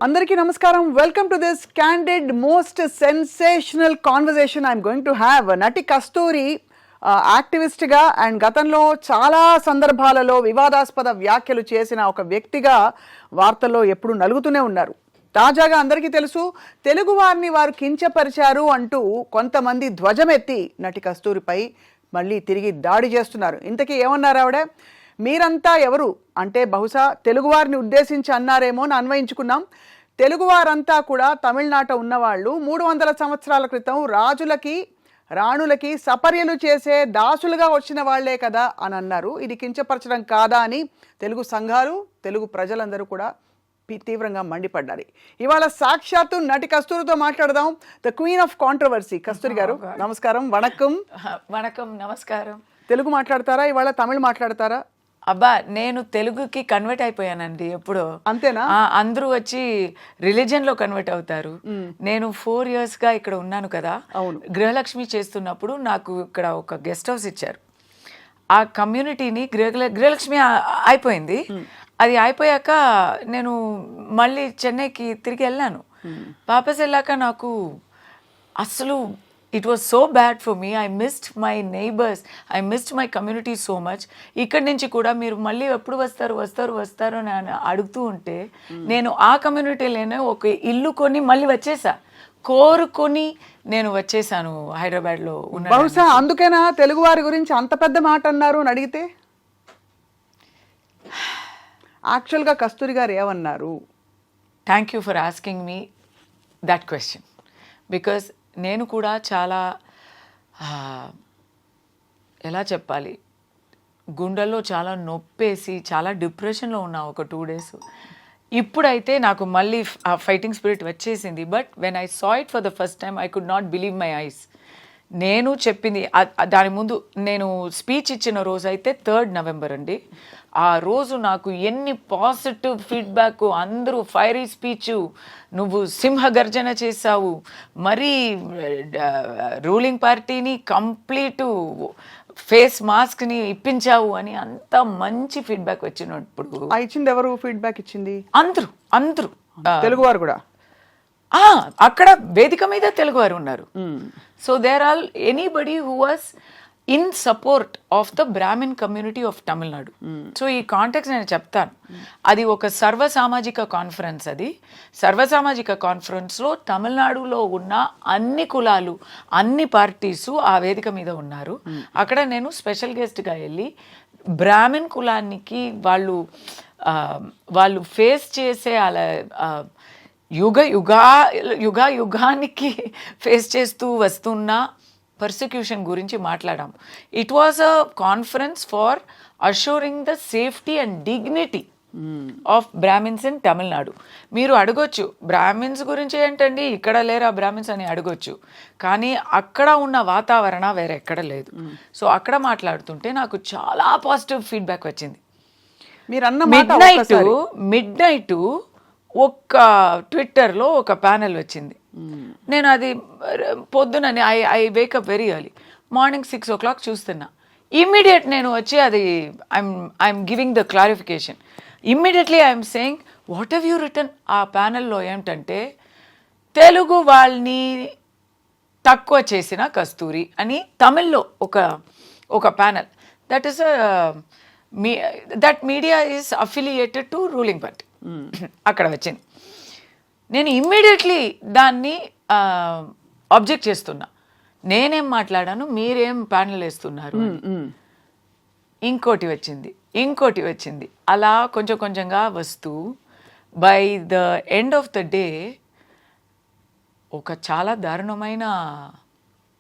అందరికీ నమస్కారం. Welcome to this candid most sensational conversation I'm going to have. నటి కస్తూరి యాక్టివిస్ట్గా and గతంలో చాలా సందర్భాలలో వివాదాస్పద వ్యాఖ్యలు చేసిన ఒక వ్యక్తిగా వార్తల్లో ఎప్పుడు నలుగుతూనే ఉన్నారు. తాజాగా అందరికీ తెలుసు, తెలుగు వారిని వారు కించపరిచారు అంటూ కొంతమంది ధ్వజమెత్తి నటి కస్తూరిపై మళ్ళీ తిరిగి దాడి చేస్తున్నారు. ఇంతకీ ఏమన్నారు ఆవిడ? మీరంతా ఎవరు అంటే బహుశా తెలుగువారిని ఉద్దేశించి అన్నారేమో అని అన్వయించుకున్నాం. తెలుగువారంతా కూడా తమిళనాట ఉన్నవాళ్ళు 300 సంవత్సరాల క్రితం రాజులకి రాణులకి సపర్యలు చేసే దాసులుగా వచ్చిన వాళ్లే కదా అని అన్నారు. ఇది కించపరచడం కాదా అని తెలుగు సంఘాలు, తెలుగు ప్రజలందరూ కూడా తీవ్రంగా మండిపడ్డారు. ఇవాళ సాక్షాత్తు నటి కస్తూరితో మాట్లాడదాం. ద క్వీన్ ఆఫ్ కాంట్రవర్సీ కస్తూరి గారు, నమస్కారం. వణకం. వణకం, నమస్కారం. తెలుగు మాట్లాడతారా ఇవాళ? తమిళ్ మాట్లాడతారా? అబ్బా, నేను తెలుగుకి కన్వర్ట్ అయిపోయానండి ఎప్పుడో. అంతేనా? అందరూ వచ్చి రిలీజియన్ లో కన్వర్ట్ అవుతారు. నేను 4 years గా ఇక్కడ ఉన్నాను కదా. అవును. గృహలక్ష్మి చేస్తున్నప్పుడు నాకు ఇక్కడ ఒక గెస్ట్ హౌస్ ఇచ్చారు. ఆ కమ్యూనిటీని గృహలక్ష్మి అయిపోయింది. అది అయిపోయాక నేను మళ్ళీ చెన్నైకి తిరిగి వెళ్ళాను. వాపస్ వెళ్ళాక నాకు అసలు it was so bad for me. I missed my neighbours, I missed my community so much. ఇక్కడి నుంచి కూడా మీరు మళ్ళీ ఎప్పుడు వస్తారు అని అడుగుతూ ఉంటే నేను ఆ కమ్యూనిటీలోనే ఒక ఇల్లు కొని మళ్ళీ వచ్చేసా. కోరుకొని నేను వచ్చేసాను హైదరాబాద్లో ఉన్న. బహుశా అందుకేనా తెలుగు వారి గురించి అంత పెద్ద మాట అన్నారు అని అడిగితే? యాక్చువల్గా కస్తూరి గారు ఏమన్నారు? Thank you for asking me that question. Because నేను కూడా చాలా ఎలా చెప్పాలి, గుండెల్లో చాలా నొప్పేసి చాలా డిప్రెషన్లో ఉన్నా ఒక 2 days. ఇప్పుడైతే నాకు మళ్ళీ ఆ ఫైటింగ్ స్పిరిట్ వచ్చేసింది. But when I saw it for the first time I could not believe my eyes. నేను చెప్పింది దాని ముందు నేను స్పీచ్ ఇచ్చిన రోజు అయితే 3rd November అండి. ఆ రోజు నాకు ఎన్ని పాజిటివ్ ఫీడ్బ్యాక్, అందరూ ఫైరీ స్పీచ్, నువ్వు సింహగర్జన చేసావు, మరీ రూలింగ్ పార్టీని కంప్లీట్ ఫేస్ మాస్క్ని ఇప్పించావు అని అంత మంచి ఫీడ్బ్యాక్ వచ్చినప్పుడు. ఇచ్చింది ఎవరు? ఫీడ్బ్యాక్ ఇచ్చింది అందరూ తెలుగువారు కూడా. అక్కడ వేదిక మీద తెలుగువారు ఉన్నారు. So there all anybody who was in support of the Brahmin community of Tamil Nadu. So ఈ కాంటెక్స్ట్ నేను చెప్తాను. అది ఒక సర్వసామాజిక కాన్ఫరెన్స్. అది సర్వసామాజిక కాన్ఫరెన్స్లో తమిళనాడులో ఉన్న అన్ని కులాలు, అన్ని పార్టీసు ఆ వేదిక మీద ఉన్నారు. అక్కడ నేను స్పెషల్ గెస్ట్గా వెళ్ళి బ్రాహ్మిన్ కులానికి వాళ్ళు ఫేస్ చేసే అలా యుగానికి ఫేస్ చేస్తూ వస్తున్న పర్సిక్యూషన్ గురించి మాట్లాడాం. It was a conference for assuring the safety and dignity of Brahmins in Tamil Nadu. మీరు అడగొచ్చు, బ్రాహ్మిన్స్ గురించి ఏంటండి, ఇక్కడ లేరా బ్రాహ్మిన్స్ అని అడగొచ్చు. కానీ అక్కడ ఉన్న వాతావరణ వేరే ఎక్కడ లేదు. సో అక్కడ మాట్లాడుతుంటే నాకు చాలా పాజిటివ్ ఫీడ్బ్యాక్ వచ్చింది. మిడ్ నైట్ ఒక్క ట్విట్టర్లో ఒక ప్యానెల్ వచ్చింది. నేను అది పొద్దున I wake up very early, morning 6 o'clock చూస్తున్నా. ఇమ్మీడియట్ నేను వచ్చి అది I'm giving the clarification. Immediately I'm saying what have you return. ఆ ప్యానెల్లో ఏమిటంటే తెలుగు వాళ్ళని తక్కువ చేసిన కస్తూరి అని తమిళ్లో ఒక panel. That media is affiliated to ruling party. అక్కడ వచ్చింది. నేను ఇమ్మీడియట్లీ దాన్ని ఆబ్జెక్ట్ చేస్తున్నా. నేనేం మాట్లాడాను, మీరేం ప్యానెల్ వేస్తున్నారు. ఇంకోటి వచ్చింది. అలా కొంచెంగా వస్తూ by the end of the day ఒక చాలా దారుణమైన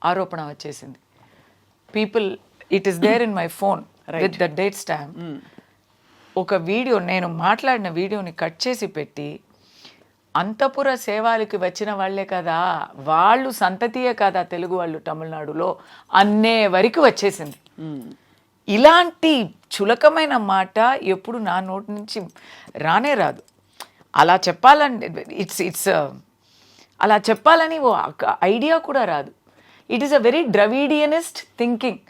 ఆరోపణ వచ్చేసింది. People, it is there in my phone with the date stamp. ఒక వీడియో, నేను మాట్లాడిన వీడియోని కట్ చేసి పెట్టి, అంతపుర సేవలకి వచ్చిన వాళ్లే కదా, వాళ్ళు సంతతియే కదా తెలుగు వాళ్ళు తమిళనాడులో అన్నే వరకు వచ్చేసింది. ఇలాంటి చులకమైన మాట ఎప్పుడు నా నోటి నుంచి రానే రాదు. అలా చెప్పాలంటే ఇట్స్ అలా చెప్పాలని ఓ ఐడియా కూడా రాదు. It is a very Dravidianist thinking.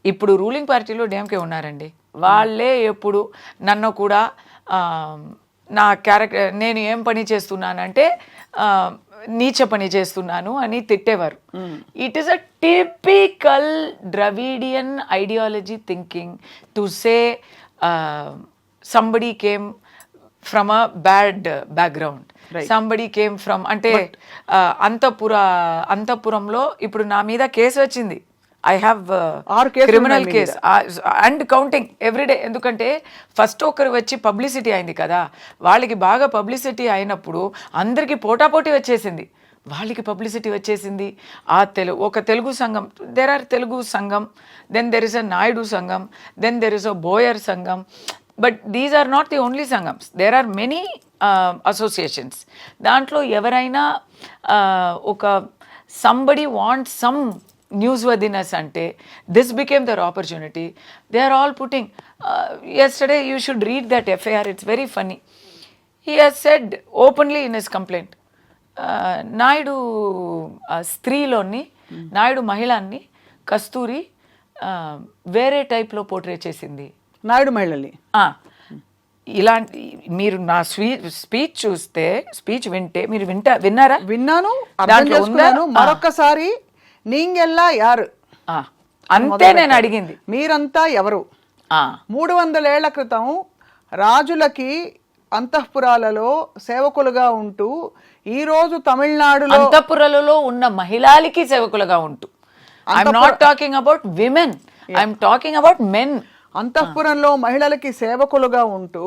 ఇప్పుడు రూలింగ్ పార్టీలో డిఎంకే ఉన్నారండి, వాళ్ళే ఎప్పుడు నన్ను కూడా నా క్యారెక్టర్ నేను ఏం పని చేస్తున్నానంటే నీచ పని చేస్తున్నాను అని తిట్టేవారు. It is a typical Dravidian ideology thinking to say somebody came from a bad background, somebody came from అంటే అంతఃపురంలో ఇప్పుడు నా మీద కేసు వచ్చింది. I have criminal case and counting everyday. ఎందుకంటే ఫస్ట్ ఒకరు వచ్చి పబ్లిసిటీ అయింది కదా, వాళ్ళకి బాగా పబ్లిసిటీ అయినప్పుడు అందరికీ పోటాపోటీ వచ్చేసింది, వాళ్ళకి పబ్లిసిటీ వచ్చేసింది. ఒక తెలుగు సంఘం, దెర్ ఆర్ తెలుగు సంఘం, then there is a Naidu సంఘం, then there is a Boyar సంఘం. But these are not the only సంఘమ్స్, దేర్ ఆర్ మెనీ అసోసియేషన్స్. దాంట్లో ఎవరైనా ఒక somebody wants some newsworthiness ante this became their opportunity. They are all putting yesterday you should read that FIR, it's very funny. He has said openly in his complaint, Naidu స్త్రీలోని నాయుడు మహిళని కస్తూరి వేరే టైప్లో portray చేసింది. నాయుడు మహిళల్ని ఇలాంటి మీరు నా స్పీచ్ చూస్తే, స్పీచ్ వింటే మీరు విన్నారా? విన్నాను, అర్థం చేసుకున్నాను. మరొక్కసారి నీంగెల్లా యారు అంతే నేను అడిగింది, మీరంతా ఎవరు? 300 ఏళ్ల క్రితం రాజులకి అంతఃపురాలలో సేవకులుగా ఉంటూ ఈ రోజు తమిళనాడులో అంతఃపురాలలో ఉన్న మహిళలకి సేవకులుగా ఉంటూ, I'm not talking about women, I'm talking about men. అంతఃపురంలో మహిళలకి సేవకులుగా ఉంటూ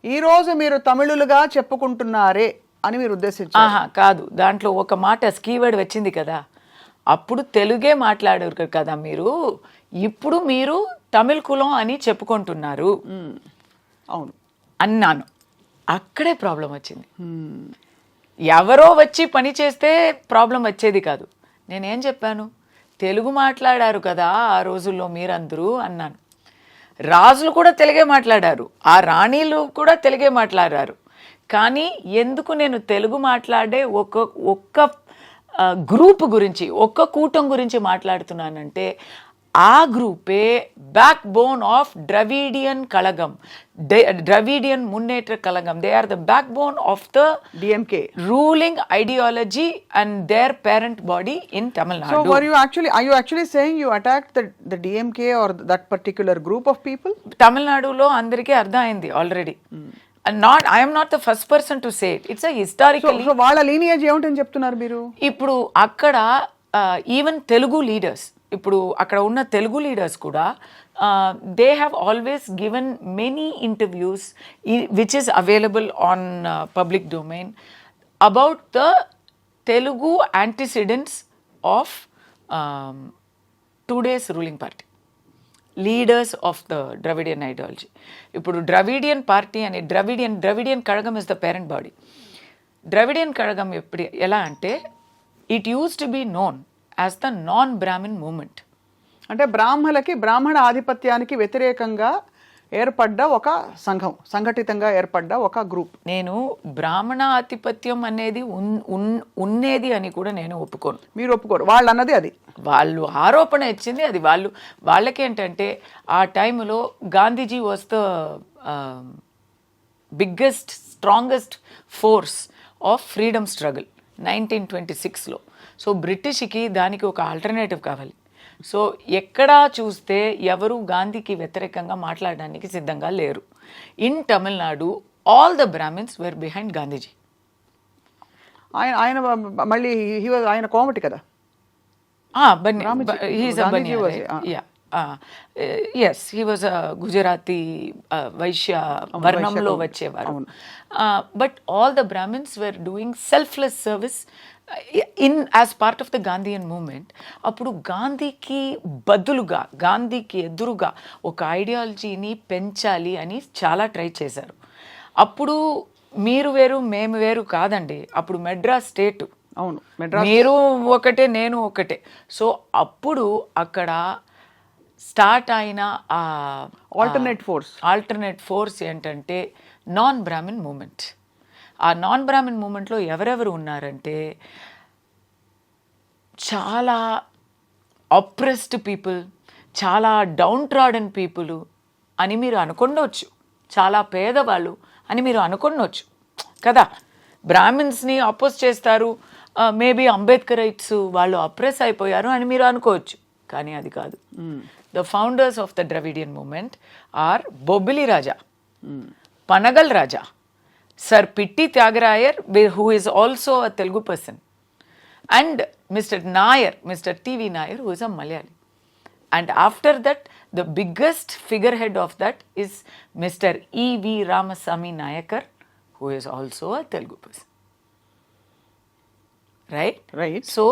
ఈ రోజు మీరు తమిళులుగా చెప్పుకుంటున్నారే అని మీరు ఉద్దేశించారు? కాదు, దాంట్లో ఒక మాట కీవర్డ్ వచ్చింది కదా, అప్పుడు తెలుగే మాట్లాడారు కదా మీరు, ఇప్పుడు మీరు తమిళ కులం అని చెప్పుకుంటున్నారు. అవును అన్నాను. అక్కడే ప్రాబ్లం వచ్చింది. ఎవరో వచ్చి పని చేస్తే ప్రాబ్లం వచ్చేది కాదు. నేనేం చెప్పాను, తెలుగు మాట్లాడారు కదా ఆ రోజుల్లో మీరందరూ అన్నాను. రాజులు కూడా తెలుగే మాట్లాడారు, ఆ రాణీలు కూడా తెలుగే మాట్లాడారు. కానీ ఎందుకు నేను తెలుగు మాట్లాడే ఒక్క గ్రూప్ గురించి, ఒక్క కూటం గురించి మాట్లాడుతున్నానంటే, ఆ గ్రూపే backbone of Dravidian Kazhagam, Dravidian Munnetra Kazhagam. They are the backbone of the DMK ruling ideology and their parent body in Tamil Nadu. So are you actually saying you attacked the DMK or that particular group of people? తమిళనాడులో అందరికీ అర్థం అయింది already. I am not the first person to say it. It's a historically. So వాళ్ళ lineage ఏమిటని చెప్తున్నారు మీరు? ఇప్పుడు అక్కడ ఈవెన్ తెలుగు లీడర్స్, ఇప్పుడు అక్కడ ఉన్న తెలుగు లీడర్స్ కూడా they have always given many interviews which is available on public domain about the Telugu antecedents of today's ruling party, leaders of the Dravidian ideology. ఇప్పుడు ద్రవిడియన్ పార్టీ అని Dravidian Kazhagam is the parent body. Dravidian Kazhagam ఎలా అంటే, it used to be known as the non Brahmin movement. అంటే బ్రాహ్మణ ఆధిపత్యానికి వ్యతిరేకంగా ఏర్పడ్డ ఒక సంఘం, సంఘటితంగా ఏర్పడ్డ ఒక గ్రూప్. నేను బ్రాహ్మణ ఆధిపత్యం అనేది ఉన్నది అని కూడా నేను ఒప్పుకోను. మీరు ఒప్పుకోరు? వాళ్ళు అన్నది అది, వాళ్ళు ఆరోపణ ఇచ్చింది అది. వాళ్ళకేంటంటే ఆ టైంలో Gandhiji was the biggest strongest force of freedom struggle 1926లో. సో బ్రిటిష్కి దానికి ఒక ఆల్టర్నేటివ్ కావాలి. సో ఎక్కడా చూస్తే ఎవరు గాంధీకి వ్యతిరేకంగా మాట్లాడడానికి సిద్ధంగా లేరు. In Tamil Nadu all the Brahmins were behind Gandhiji. ఆయన మళ్ళీ ఆయన కోమటి కదా? Yes, he was Gujarati Vaishya వర్ణంలో వచ్చేవారు. But all the Brahmins were doing selfless service as part of the Gandhian movement. అప్పుడు గాంధీకి బదులుగా, గాంధీకి ఎదురుగా ఒక ఐడియాలజీని పెంచాలి అని చాలా ట్రై చేశారు. అప్పుడు మీరు వేరు మేము వేరు కాదండి, అప్పుడు మెడ్రాస్ స్టేటు. అవును, మీరు ఒకటే నేను ఒకటే. సో అప్పుడు అక్కడ స్టార్ట్ అయిన ఆల్టర్నేట్ ఫోర్స్ ఏంటంటే నాన్ బ్రాహ్మిన్ మూమెంట్. ఆ నాన్ బ్రాహ్మిన్ మూమెంట్లో ఎవరెవరు ఉన్నారంటే, చాలా అప్రెస్డ్ పీపుల్, చాలా డౌన్ ట్రాడన్ పీపుల్ అని మీరు అనుకుండవచ్చు, చాలా పేదవాళ్ళు అని మీరు అనుకోవచ్చు కదా. బ్రాహ్మిన్స్ని అపోజ్ చేస్తారు, మేబీ అంబేద్కరైట్స్ వాళ్ళు అప్రెస్ అయిపోయారు అని మీరు అనుకోవచ్చు, కానీ అది కాదు. The founders of the Dravidian movement are Bobbili Raja, Panagal Raja, Sir Pitti Tyagarayan, who is also a Telugu person, and Mr. Nair, Mr. T.V. Nair, who is a Malayali. And after that, the biggest figurehead of that is Mr. E.V. Ramasamy Nayakar, who is also a Telugu person. Right? Right. So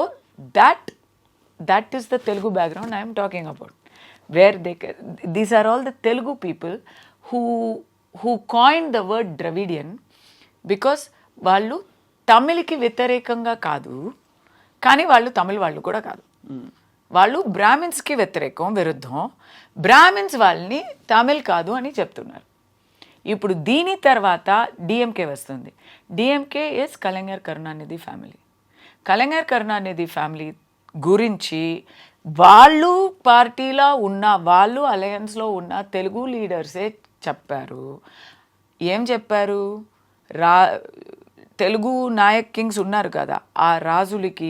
that is the Telugu background I am talking about, where these are all the Telugu people who coined the word Dravidian, because వాళ్ళు తమిళకి వ్యతిరేకంగా కాదు, కానీ వాళ్ళు తమిళ వాళ్ళు కూడా కాదు. వాళ్ళు బ్రాహ్మిన్స్కి విరుద్ధం, బ్రాహ్మిన్స్ వాళ్ళని తమిళ్ కాదు అని చెప్తున్నారు. ఇప్పుడు దీని తర్వాత డిఎంకే వస్తుంది. DMK is Kalaignar Karunanidhi family. Kalaignar Karunanidhi family గురించి వాళ్ళు పార్టీలో ఉన్న, వాళ్ళు అలయన్స్లో ఉన్న తెలుగు లీడర్సే చెప్పారు. ఏం చెప్పారు? తెలుగు నాయక్ కింగ్స్ ఉన్నారు కదా, ఆ రాజులకి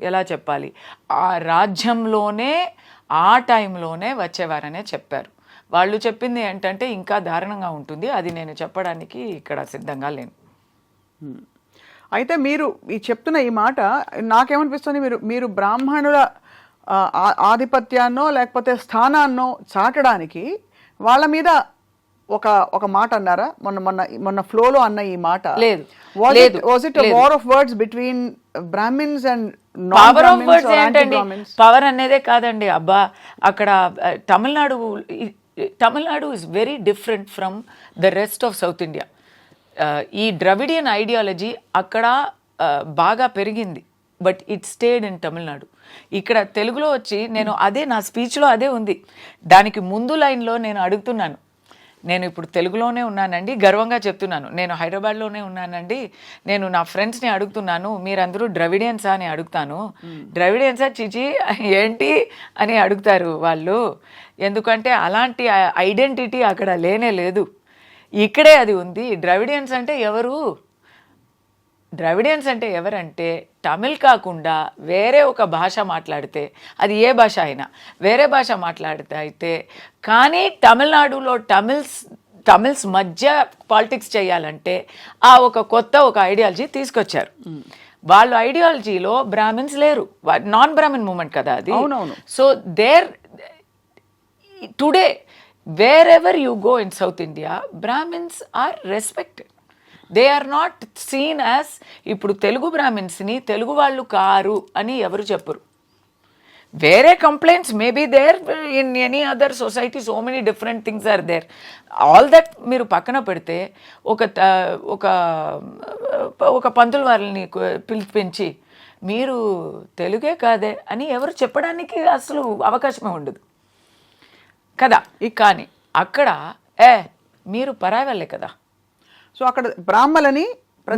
ఎలా చెప్పాలి, ఆ రాజ్యంలోనే ఆ టైంలోనే వచ్చేవారనే చెప్పారు. వాళ్ళు చెప్పింది ఏంటంటే ఇంకా దారుణంగా ఉంటుంది, అది నేను చెప్పడానికి ఇక్కడ సిద్ధంగా లేను. అయితే మీరు ఈ చెప్తున్న ఈ మాట నాకేమనిపిస్తుంది, మీరు బ్రాహ్మణుల ఆధిపత్యాన్నో లేకపోతే స్థానాన్నో చాటడానికి వాళ్ళ మీద ఒక మాట అన్నారా? మొన్న ఫ్లోలో అన్న ఈ మాట లేదు. Was it war of words between Brahmins and power of words ఏంటండి? పవర్ అనేదే కాదండి. అబ్బా, అక్కడ Tamil Nadu is very different from the rest of South India. ఈ ద్రవిడియన్ ఐడియాలజీ అక్కడ బాగా పెరిగింది, but it stayed in Tamil Nadu. ఇక్కడ తెలుగులో వచ్చి నేను అదే నా స్పీచ్లో అదే ఉంది. దానికి ముందు లైన్లో నేను అడుగుతున్నాను, నేను ఇప్పుడు తెలుగులోనే ఉన్నానండి, గర్వంగా చెప్తున్నాను, నేను హైదరాబాద్లోనే ఉన్నానండి, నేను నా ఫ్రెండ్స్ని అడుగుతున్నాను, మీరందరూ ద్రవిడియన్సా అని అడుగుతాను. ద్రవిడియన్సా చిచి ఏంటి అని అడుగుతారు వాళ్ళు, ఎందుకంటే అలాంటి ఐడెంటిటీ అక్కడ లేనే లేదు, ఇక్కడే అది ఉంది. ద్రవిడియన్స్ అంటే ఎవరు? ద్రవిడియన్స్ అంటే ఎవరంటే తమిళ్ కాకుండా వేరే ఒక భాష మాట్లాడితే, అది ఏ భాష అయినా వేరే భాష మాట్లాడితే అయితే, కానీ తమిళనాడులో తమిళ్స్ మధ్య పాలిటిక్స్ చేయాలంటే ఆ కొత్త ఐడియాలజీ తీసుకొచ్చారు. వాళ్ళ ఐడియాలజీలో బ్రాహ్మిన్స్ లేరు, నాన్ బ్రాహ్మిన్ మూమెంట్ కదా అది. So today wherever you go in South India, Brahmins are respected. They are not seen as, ఇప్పుడు తెలుగు బ్రాహ్మిన్స్ని తెలుగు వాళ్ళు కారు అని ఎవరు చెప్పరు. వేరే complaints maybe there in any other society, so many different things are there. All that మీరు పక్కన పెడితే ఒక పంతులు వారిని పిలిపించి మీరు తెలుగే కాదే అని ఎవరు చెప్పడానికి అసలు అవకాశమే ఉండదు కదా. కానీ అక్కడ మీరు పరాయి వాళ్ళే కదా. సో అక్కడ బ్రాహ్మణులని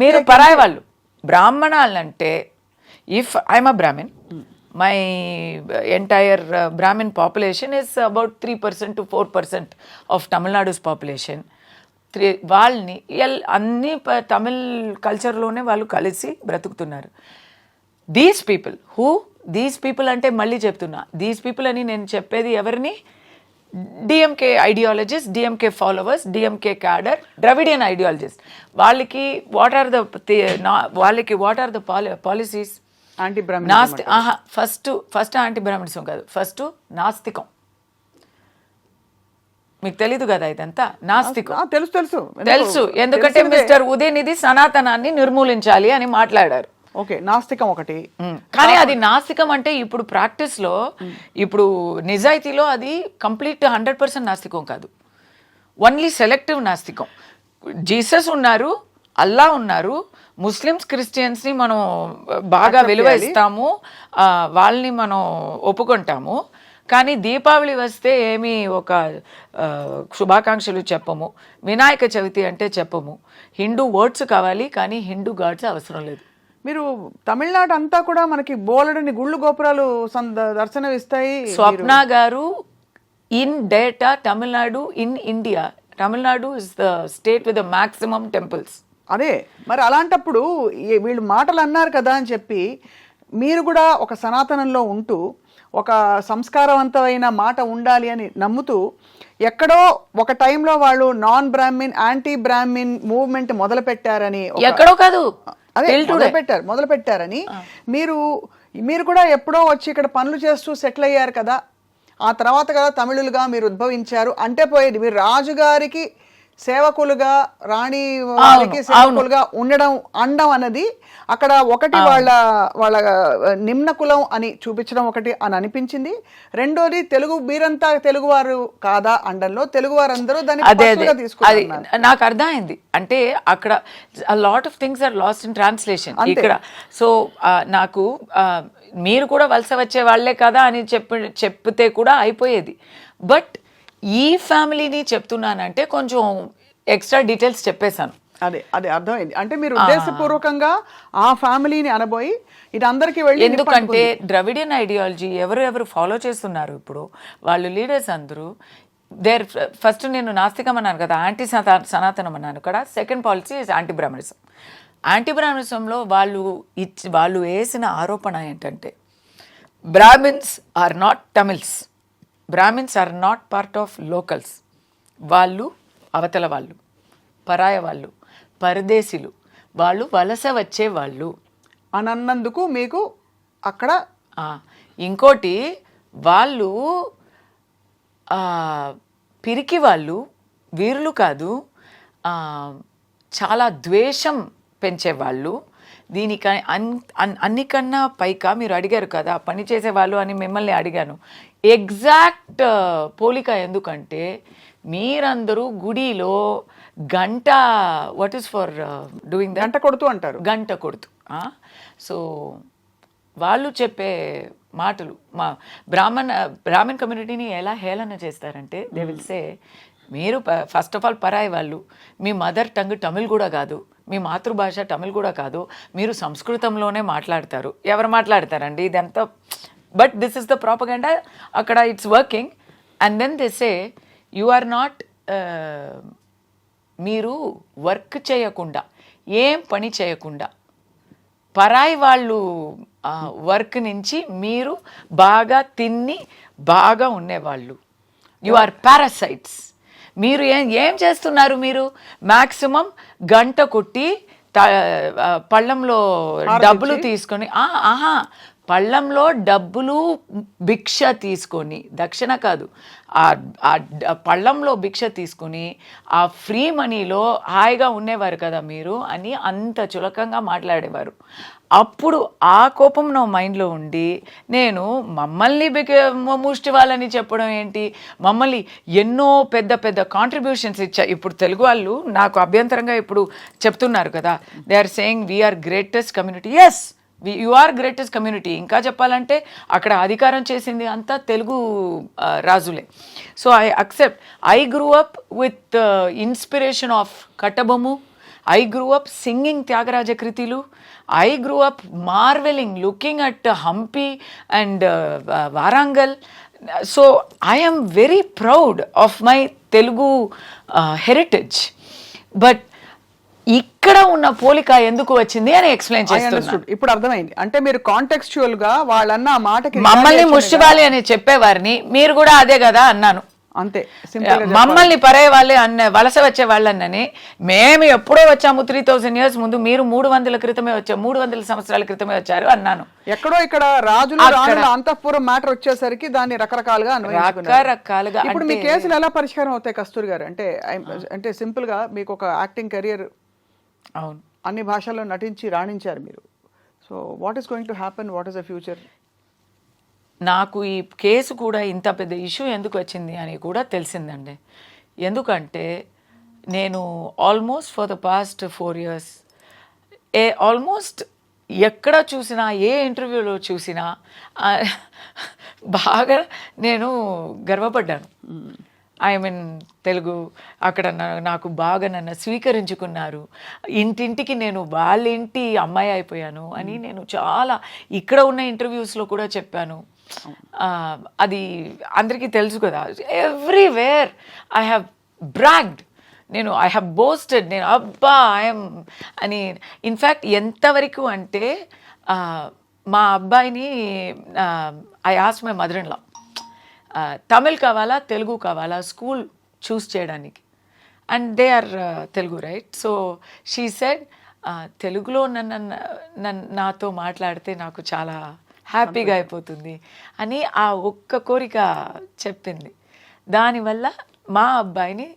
మీరు పరాయి వాళ్ళు. బ్రాహ్మణాలంటే if I'm a Brahmin, my entire Brahmin population is about 3% to 4% of Tamil Nadu's population. వాళ్ళని అన్ని తమిళ్ కల్చర్లోనే వాళ్ళు కలిసి బ్రతుకుతున్నారు. దీస్ పీపుల్ అంటే మళ్ళీ చెప్తున్నా, దీస్ పీపుల్ అని నేను చెప్పేది ఎవరిని? DMK ideologist, DMK followers, DMK cadre, Dravidian ideologist. వాళ్ళకి what are the policies? Anti first anti Brahminism కాదు, ఫస్ట్ నాస్తికం. మీకు తెలీదు కదా ఇదంతా? నాస్తికం తెలుసు, ఎందుకంటే మిస్టర్ ఉదయనిధి సనాతనాన్ని నిర్మూలించాలి అని మాట్లాడారు. ఓకే, నాస్తికం ఒకటి. కానీ అది నాస్తికం అంటే ఇప్పుడు ప్రాక్టీస్లో, ఇప్పుడు నిజాయితీలో అది కంప్లీట్ 100% నాస్తికం కాదు, ఓన్లీ సెలెక్టివ్ నాస్తికం. జీసస్ ఉన్నారు, అల్లా ఉన్నారు, ముస్లిమ్స్ క్రిస్టియన్స్ని మనం బాగా విలువ ఇస్తాము, వాళ్ళని మనం ఒప్పుకుంటాము. కానీ దీపావళి వస్తే ఏమి శుభాకాంక్షలు చెప్పము, వినాయక చవితి అంటే చెప్పము. హిందూ వర్డ్స్ కావాలి కానీ హిందూ గాడ్స్ అవసరం లేదు. మీరు తమిళనాడు అంతా కూడా మనకి బోలెడని గుళ్ళు గోపురాలు దర్శనం ఇస్తాయి. స్వప్న గారు in data Tamil Nadu in India, Tamil Nadu is the state with the maximum temples. అదే మరి అలాంటప్పుడు వీళ్ళు మాటలు అన్నారు కదా అని చెప్పి మీరు కూడా ఒక సనాతనంలో ఉంటూ ఒక సంస్కారవంతమైన మాట ఉండాలి అని నమ్ముతూ ఎక్కడో ఒక టైంలో వాళ్ళు non Brahmin anti Brahmin movement మొదలు పెట్టారని, ఎక్కడో కాదు అదే మొదలు పెట్టారని మీరు కూడా ఎప్పుడో వచ్చి ఇక్కడ పనులు చేస్తూ సెటిల్ అయ్యారు కదా, ఆ తర్వాత కదా తమిళులుగా మీరు ఉద్భవించారు అంటే పోయేది. మీరు రాజుగారికి సేవకులుగా, రాణి వారికి సేవకులుగా అనడం అన్నది అక్కడ ఒకటి వాళ్ళ నిమ్న కులం అని చూపించడం ఒకటి అని అనిపించింది. రెండోది మీరంతా తెలుగువారు కాదా అండంలో తెలుగువారందరూ దాన్ని తీసుకున్నారు. నాకు అర్థమైంది. అంటే అక్కడ lot of things are lost in translation ఇక్కడ. సో నాకు మీరు కూడా వలస వచ్చే వాళ్ళే కదా అని చెప్తే కూడా అయిపోయేది. బట్ ఈ ఫ్యామిలీని చెప్తున్నానంటే కొంచెం ఎక్స్ట్రా డీటెయిల్స్ చెప్పేశాను. అదే అర్థమైంది. అంటే మీరు ఉద్దేశపూర్వకంగా ఆ ఫ్యామిలీని అనబోయి ఇది అందరికీ వెళ్ళి, ఎందుకంటే ద్రవిడియన్ ఐడియాలజీ ఎవరు ఫాలో చేస్తున్నారు ఇప్పుడు వాళ్ళు లీడర్స్ అందరూ ఫస్ట్ నేను నాస్తికం అన్నాను కదా, యాంటీ సనాతనం అన్నాను కదా. Second policy is anti Brahminism. Anti బ్రాహ్మణిజంలో వాళ్ళు వేసిన ఆరోపణ ఏంటంటే Brahmins are not Tamils, Brahmins are not part of locals, వాళ్ళు అవతల వాళ్ళు, పరాయ వాళ్ళు, పరదేశీలు, వాళ్ళు వలస వచ్చే వాళ్ళు అని అన్నందుకు మీకు అక్కడ ఇంకోటి వాళ్ళు పిరికి వాళ్ళు, వీరులు కాదు, చాలా ద్వేషం పెంచేవాళ్ళు. దీనికి అన్నికన్నా పైగా మీరు అడిగారు కదా పని చేసేవాళ్ళు అని మిమ్మల్ని అడిగాను. ఎగ్జాక్ట్ పోలిక. ఎందుకంటే మీరందరూ గుడిలో గంట వాట్ ఈస్ ఫర్ డూయింగ్ గంట కొడుతూ అంటారు, గంట కొడుతూ. సో వాళ్ళు చెప్పే మాటలు మా బ్రాహ్మణ్ కమ్యూనిటీని ఎలా హేళన చేస్తారంటే దే విల్ సే మీరు ఫస్ట్ ఆఫ్ ఆల్ పరాయి వాళ్ళు, మీ మదర్ టంగ్ తమిళ్ కూడా కాదు, మీ మాతృభాష తమిళ్ కూడా కాదు, మీరు సంస్కృతంలోనే మాట్లాడతారు. ఎవరు మాట్లాడతారండి ఇదంతా? But this is the propaganda అక్కడ, it's working. And then they say you are not, మీరు వర్క్ చేయకుండా, ఏం పని చేయకుండా, పరాయి వాళ్ళు వర్క్ నుంచి మీరు బాగా తిని బాగా ఉండేవాళ్ళు, యు ఆర్ పారాసైట్స్. మీరు ఏం చేస్తున్నారు? మీరు మ్యాక్సిమం గంట కొట్టి పళ్ళంలో డబ్బులు తీసుకొని, పళ్ళంలో డబ్బులు భిక్ష తీసుకొని, దక్షిణ కాదు, ఆ పళ్ళంలో భిక్ష తీసుకొని ఆ ఫ్రీ మనీలో హాయిగా ఉండేవారు కదా మీరు అని అంత చులకంగా మాట్లాడేవారు. అప్పుడు ఆ కోపం నా మైండ్లో ఉండి నేను మమ్మల్ని ముష్టి వాళ్ళని చెప్పడం ఏంటి, మమ్మల్ని ఎన్నో పెద్ద పెద్ద కాంట్రిబ్యూషన్స్ ఇచ్చా. ఇప్పుడు తెలుగు వాళ్ళు నాకు అభ్యంతరంగా ఇప్పుడు చెప్తున్నారు కదా, they are saying we're greatest community. Yes, you are greatest community. ఇంకా చెప్పాలంటే అక్కడ అధికారం చేసింది అంతా తెలుగు రాజులే. So I accept. I grew up with inspiration of Kattabomman. I grew up singing Tyagaraja Kritilu. I grew up marveling, looking at Hampi and Varangal. So I am very proud of my Telugu heritage. But ఇక్కడ ఉన్న పోలిక ఎందుకు వచ్చింది అని explain చేస్తున్నాను. ఇప్పుడు అర్థమైంది. అంటే మీరు కాంటెక్స్చువల్ గా వాళ్ళన్న మాటకి మమ్మల్ని ముష్టివాలి అని చెప్పేవారిని మీరు కూడా అదే కదా అన్నాను. అంతే, మమ్మల్ని పరే వాళ్ళే వలస వచ్చే వాళ్ళని మేము ఎప్పుడో వచ్చాము 3000 years ముందు, మీరు 300 క్రితమే వచ్చారు, 300 సంవత్సరాల క్రితమే వచ్చారు అన్నాను. ఎక్కడో ఇక్కడ రాజులు అంతఃపురం మ్యాటర్ వచ్చేసరికి దాన్ని రకరకాలుగా. ఇప్పుడు మీ కేసులు ఎలా పరిష్కారం అవుతాయి కస్తూరి గారు? అంటే సింపుల్ గా మీకు ఒక యాక్టింగ్ కెరియర్, అవును, అన్ని భాషల్లో నటించి రాణించారు మీరు. So what is going to happen? What is the future? నాకు ఈ కేసు కూడా ఇంత పెద్ద ఇష్యూ ఎందుకు వచ్చింది అని కూడా తెలిసిందండి. ఎందుకంటే నేను almost for the past 4 years almost ఎక్కడ చూసినా, ఏ ఇంటర్వ్యూలో చూసినా బాగా నేను గర్వపడ్డాను. ఐ మీన్ తెలుగు అక్కడ నాకు బాగా నన్ను స్వీకరించుకున్నారు. ఇంటింటికి నేను వాళ్ళ ఇంటి అమ్మాయి అయిపోయాను అని నేను చాలా ఇక్కడ ఉన్న ఇంటర్వ్యూస్లో కూడా చెప్పాను. అది అందరికీ తెలుసు కదా. ఎవ్రీవేర్ ఐ హ్యావ్ బ్రాగ్డ్, నేను ఐ హ్యావ్ బోస్టెడ్, నేను అబ్బా ఐఎమ్ అని. ఇన్ఫ్యాక్ట్ ఎంతవరకు అంటే మా అబ్బాయిని I ask my mother in law, Tamil కావాలా తెలుగు కావాలా స్కూల్ చూస్ చేయడానికి, and they are Telugu right. So she said తెలుగులో నాతో మాట్లాడితే నాకు చాలా హ్యాపీగా అయిపోతుంది అని ఆ ఒక్క కోరిక చెప్పింది. దానివల్ల మా అబ్బాయిని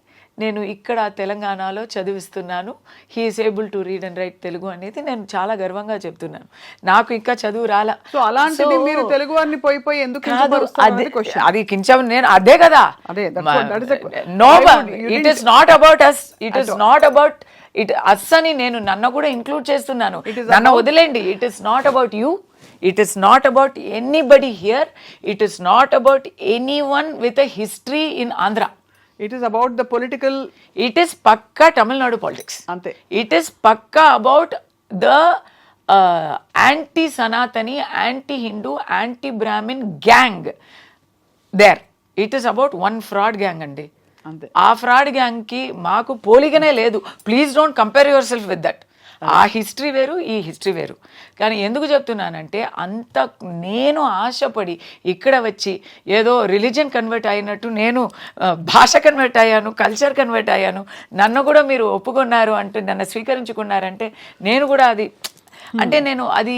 నేను ఇక్కడ తెలంగాణలో చదివిస్తున్నాను. He is able to read and write Telugu అనేది నేను చాలా గర్వంగా చెప్తున్నాను. నాకు ఇంకా చదువు రాలా. సో అలాంటిది మీరు తెలుగు వారిని పోయి ఎందుకు కాదు, కించపరుస్తున్నారు అనేది question. అది కించం నేను అదే కదా. అదే, that is a- no, Why would you it didn't- is not about us, it is not about it us అని నేను నన్ను కూడా ఇంక్లూడ్ చేస్తున్నాను. It is నన్ను వదిలేండి. It is not about you, it is not about anybody here, it is not about any one with a history in Andhra. It is about the political. It is పక్కా Tamil Nadu politics. అంతే. It is పక్కా about the anti Sanatani, anti Hindu, anti Brahmin gang there. It is about one fraud gang అండి. అంతే. ఆ fraud గ్యాంగ్కి మాకు పోలికనే లేదు. Please don't compare yourself with that. ఆ హిస్టరీ వేరు, ఈ హిస్టరీ వేరు. కానీ ఎందుకు చెప్తున్నానంటే అంత నేను ఆశపడి ఇక్కడ వచ్చి ఏదో రిలీజన్ కన్వర్ట్ అయినట్టు నేను భాష కన్వర్ట్ అయ్యాను, కల్చర్ కన్వర్ట్ అయ్యాను, నన్ను కూడా మీరు ఒప్పుకున్నారు అంటే, నన్ను స్వీకరించుకున్నారంటే నేను కూడా అది అంటే నేను అది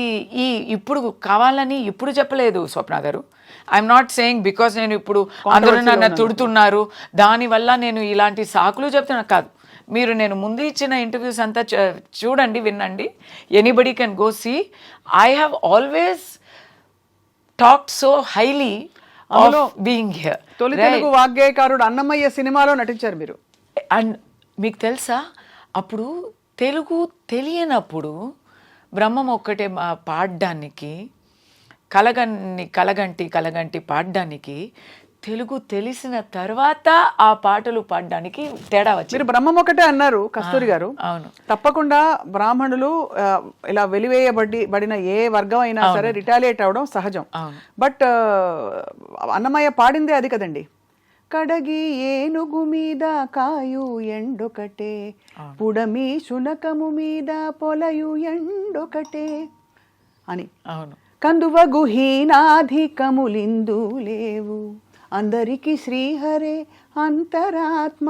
ఇప్పుడు కావాలని ఇప్పుడు చెప్పలేదు స్వప్న గారు. ఐఎమ్ నాట్ సేయింగ్ బికాస్ నేను ఇప్పుడు అందరూ నన్ను తిడుతున్నారు దానివల్ల నేను ఇలాంటి సాకులు చెప్తున్నా కాదు. మీరు నేను ముందు ఇచ్చిన ఇంటర్వ్యూస్ అంతా చూడండి, వినండి. Anybody can go see. I have always talked so highly of being here. తొలి తెలుగు వాగ్గేయకారుడు అన్నమయ్య సినిమాలో నటించారు మీరు. అండ్ మీకు తెలుసా, అప్పుడు తెలుగు తెలియనప్పుడు బ్రహ్మం ఒక్కటే పాడడానికి, కలగంటి పాడడానికి, తెలుగు తెలిసిన తర్వాత ఆ పాటలు పాడడానికి తేడా వచ్చింది. మీరు బ్రహ్మం ఒకటే అన్నారు కస్తూరి గారు. అవును. తప్పకుండా బ్రాహ్మణులు ఇలా వెలివేయబడిన ఏ వర్గం అయినా సరే రిటాలియేట్ అవడం సహజం. బట్ అన్నమయ్య పాడిందే అది కదండి. కడగి ఏనుగు మీద కాయు ఎండొకటే, పుడమి శునకము మీద పొలయు ఎండొకటే అని. అవును. కందువగు హీనాధికములిందు లేవు, అందరికీ శ్రీహరే అంతరాత్మ.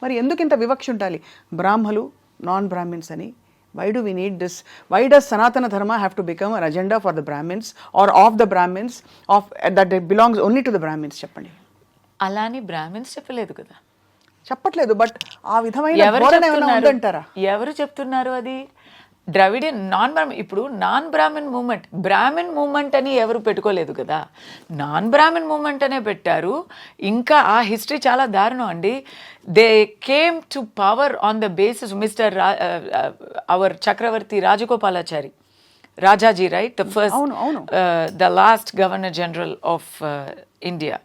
మరి ఎందుకు ఇంత వివక్ష ఉండాలి? బ్రాహ్మలు, నాన్ బ్రాహ్మిన్స్ అని. Why do we need this? Why does Sanatana Dharma have to become an agenda for the Brahmins or of the Brahmins, of that belongs only to the Brahmins? చెప్పండి. అలా అని బ్రాహ్మిన్స్ చెప్పలేదు కదా. చెప్పట్లేదు, బట్ ఆ విధమైన ధోరణి ఏమైనా ఉందంటారా? ఎవరు చెప్తున్నారు అది? Dravidian non Brahmin. ఇప్పుడు non Brahmin movement, Brahmin movement అని ఎవరు పెట్టుకోలేదు కదా, నాన్ బ్రాహ్మణ్ మూమెంట్ అనే పెట్టారు. ఇంకా ఆ హిస్టరీ చాలా దారుణం అండి. They came to power on the basis mister our Chakravarti Rajagopalachari, Rajaji, right? The first, the last governor general of India.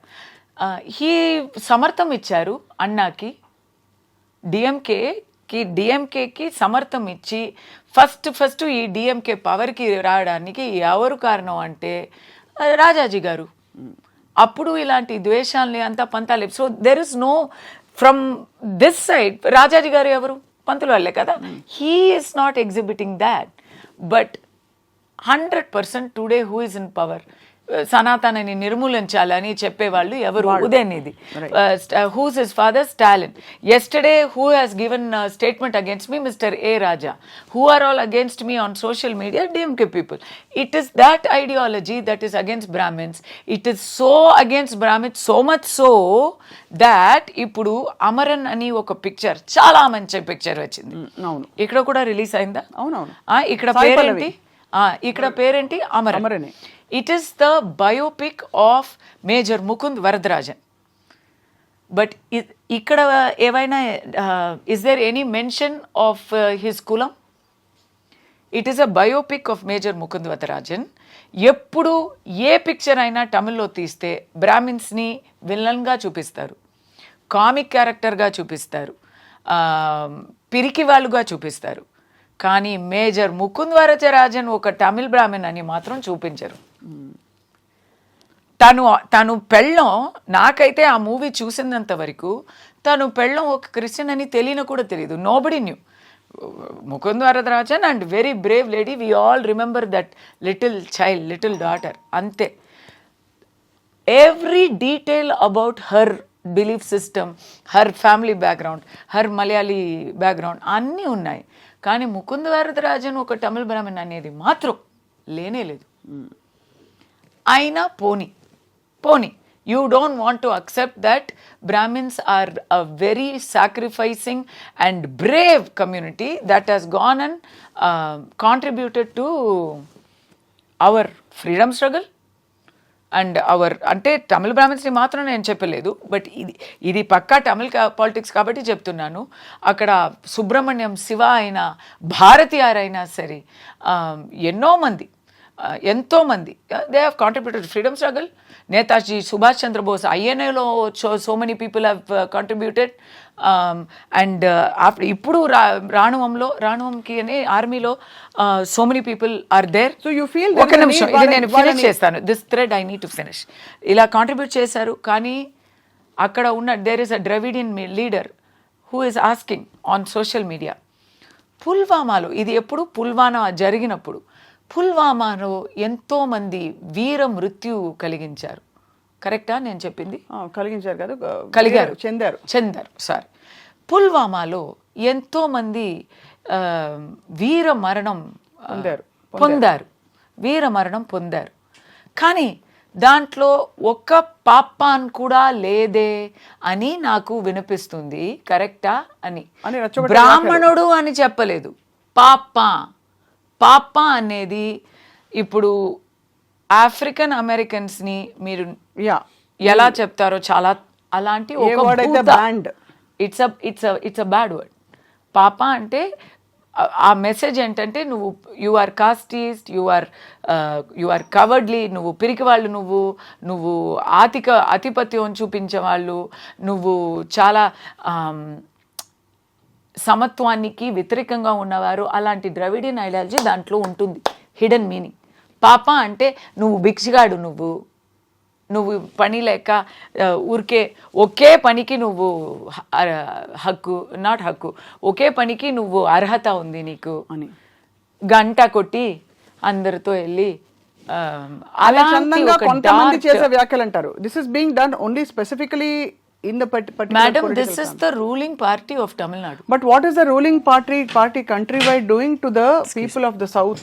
He సమర్థం ఇచ్చారు అన్నాకి, డిఎంకేకి సమర్థం ఇచ్చి ఫస్ట్ ఈ డిఎంకే పవర్కి రావడానికి ఎవరు కారణం అంటే రాజాజీ గారు. అప్పుడు ఇలాంటి ద్వేషాలని అంతా పంతాలి. So there is no from this side. Rajaji గారు ఎవరు? పంతులు వాళ్ళే కదా. He is not exhibiting that. But 100% today who is in power, సనాతనని నిర్మూలించాలని చెప్పేవాళ్ళు ఎవరు? Udhayanidhi. Whose his father? Stalin. Yesterday who has given a statement against me? Mr. A. Raja. Who are all against me on social media? DMK people. It is that ideology that is against Brahmins. It is so against Brahmins, so much so that ఇప్పుడు అమరన్ అని ఒక picture, చాలా మంచి picture వచ్చింది. అవును. ఇక్కడ కూడా release అయిందా? అవునవును. ఇక్కడ పేరేంటి? ఇక్కడ పేరేంటి? Amaran. It is the biopic of Major Mukund Varadarajan. But ikkada evaina is there any mention of his kulam? It is a biopic of Major Mukund Varadarajan. ఎప్పుడు ఏ పిక్చర్ అయినా తమిళ్లో తీస్తే బ్రాహ్మిన్స్ని విలన్గా చూపిస్తారు, కామిక్ క్యారెక్టర్గా చూపిస్తారు, పిరికి వాళ్ళుగా చూపిస్తారు. కానీ మేజర్ ముకుంద్ వరదరాజన్ ఒక తమిళ్ బ్రాహ్మణ్ అని మాత్రం చూపించరు. తను పెళ్ళం, నాకైతే ఆ మూవీ చూసినంత వరకు తను పెళ్ళం ఒక క్రిస్టియన్ అని తెలియని కూడా తెలియదు. Nobody knew. Mukund Varadarajan and very brave lady, we all remember that little child, little daughter, అంతే. Every detail about her belief system, her family background, her Malayali background అన్నీ ఉన్నాయి. కానీ ముకుంద్ వరదరాజన్ ఒక తమిళ బ్రాహ్మణ్ అనేది మాత్రం లేనే లేదు. అయినా పోనీ you don't want to accept that Brahmins are a very sacrificing and brave community that has gone and contributed to our freedom struggle and our, అంటే తమిళ బ్రాహ్మణ్స్ని మాత్రం నేను చెప్పలేదు, బట్ ఇది పక్కా తమిళ పాలిటిక్స్ కాబట్టి చెప్తున్నాను. అక్కడ సుబ్రహ్మణ్యం శివ అయినా భారతీయార్ అయినా సరే, ఎంతోమంది they have contributed freedom struggle. Netaji Subhash Chandrabose, ఐఎన్ఏలో so many people have contributed. And ఇప్పుడు రాణువంకి అనే ఆర్మీలో so many people are there. So you feel ఒక నిమిషం, ఇది నేను ఫినిష్ చేస్తాను. This thread I need to finish. ఇలా కాంట్రిబ్యూట్ చేశారు. కానీ అక్కడ ఉన్న there is a Dravidian leader who is asking on social media, పుల్వామాలో, ఇది ఎప్పుడు పుల్వామా జరిగినప్పుడు, పుల్వామాలో ఎంతోమంది వీర మృత్యు కలిగించారు. కరెక్టా నేను చెప్పింది? కలిగించారు కాదు, చెందారు సారీ. పుల్వామాలో ఎంతోమంది వీర మరణం పొందారు. కానీ దాంట్లో ఒక్క పాపాన్ కూడా లేదే అని నాకు వినిపిస్తుంది. కరెక్టా అని బ్రాహ్మణుడు అని చెప్పలేదు, పాప అనేది ఇప్పుడు ఆఫ్రికన్ అమెరికన్స్ని మీరు ఎలా చెప్తారో చాలా అలాంటి ఇట్స్ అ బ్యాడ్ వర్డ్. పాప అంటే ఆ మెసేజ్ ఏంటంటే నువ్వు you are కాస్టీస్ట్, you are cowardly, నువ్వు పిరికి వాళ్ళు, నువ్వు ఆధిపత్యం చూపించే వాళ్ళు, నువ్వు చాలా సమత్వానికి వ్యతిరేకంగా ఉన్నవారు, అలాంటి ద్రవిడియన్ ఐడియాలజీ దాంట్లో ఉంటుంది, హిడెన్ మీనింగ్. పాప అంటే నువ్వు భిక్షగాడు, నువ్వు పని లేక ఊరికే ఒకే పనికి నువ్వు ఒకే పనికి నువ్వు అర్హత ఉంది నీకు అని గంట కొట్టి అందరితో వెళ్ళి అలా కొంతమంది చేసే వ్యాఖ్యలు అంటారు. This is being done only specifically in the particular Madam, this is the ruling party of Tamil Nadu. But what is the ruling party countrywide doing to the people of the south?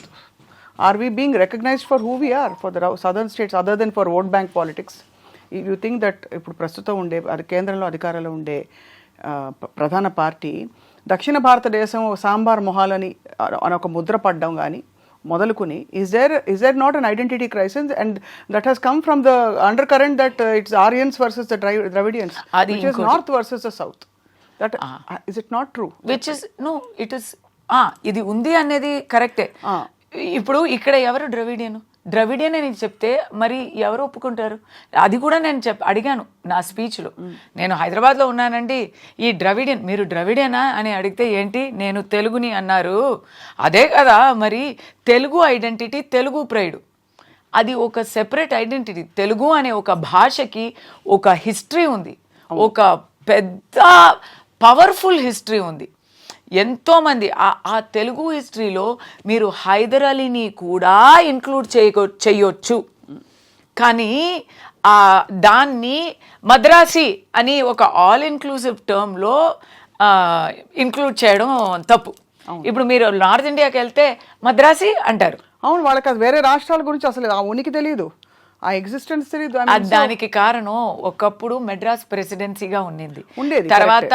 Are we being recognized for who we are for the southern states other than for vote bank politics? If you think that ఇప్పుడు ప్రస్తుతం ఉండే కేంద్రంలో అధికారంలో ఉండే ప్రధాన party దక్షిణ భారతదేశం సాంబార్ మొహాలని అని ఒక ముద్ర పడ్డం కానీ మొదలుకుని is there not an identity crisis and that has come from the undercurrent that it's Aryans versus the Dravidians, which is north versus the south. That is it not true? Which is no, it is ఇది ఉంది అనేది కరెక్టే. ఇప్పుడు ఇక్కడ ఎవరు Dravidian అని చెప్తే మరి ఎవరు ఒప్పుకుంటారు? అది కూడా నేను అడిగాను నా స్పీచ్లో. నేను హైదరాబాద్లో ఉన్నానండి, ఈ ద్రవిడియన్, మీరు ద్రవిడియనా అని అడిగితే ఏంటి నేను తెలుగుని అన్నారు. అదే కదా మరి తెలుగు ఐడెంటిటీ, తెలుగు ప్రైడ్, అది ఒక సెపరేట్ ఐడెంటిటీ. తెలుగు అనే ఒక భాషకి ఒక హిస్టరీ ఉంది, ఒక పెద్ద పవర్ఫుల్ హిస్టరీ ఉంది. ఎంతోమంది ఆ తెలుగు హిస్టరీలో మీరు హైదర్ అలీని కూడా ఇంక్లూడ్ చేయొచ్చు. కానీ దాన్ని మద్రాసి అని ఒక ఆల్ ఇన్క్లూసివ్ టర్మ్లో ఇంక్లూడ్ చేయడం తప్పు. ఇప్పుడు మీరు నార్త్ ఇండియాకి వెళ్తే మద్రాసి అంటారు. అవును, వాళ్ళకి అది వేరే రాష్ట్రాల గురించి అసలు ఆ ఉనికి తెలియదు, ఆ ఎగ్జిస్టెన్స్ తెలియదు. దానికి కారణం ఒకప్పుడు మెడ్రాస్ ప్రెసిడెన్సీగా ఉండేది. తర్వాత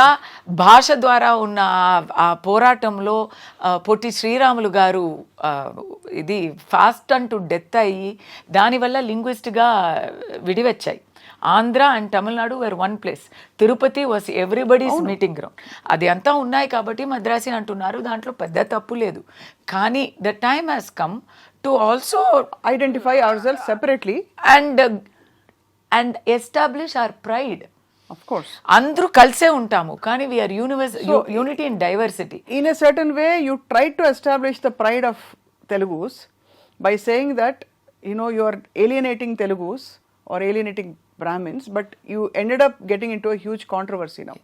భాష ద్వారా ఉన్న ఆ పోరాటంలో పొట్టి శ్రీరాములు గారు ఇది ఫాస్ట్ అంటూ డెత్ అయ్యి దానివల్ల లింగ్విస్ట్గా విడివచ్చాయి. Andhra and Tamil Nadu were one place. Tirupati was everybody's meeting ground. అది అంతా ఉన్నాయి కాబట్టి మద్రాసి అంటున్నారు, దాంట్లో పెద్ద తప్పు లేదు. కానీ the time has come to also identify ourselves separately and establish our pride. Of course, andru kalse untamu kani we are unity in diversity. In a certain way you try to establish the pride of Telugus by saying that you are alienating Telugus or alienating Brahmins, but you ended up getting into a huge controversy now.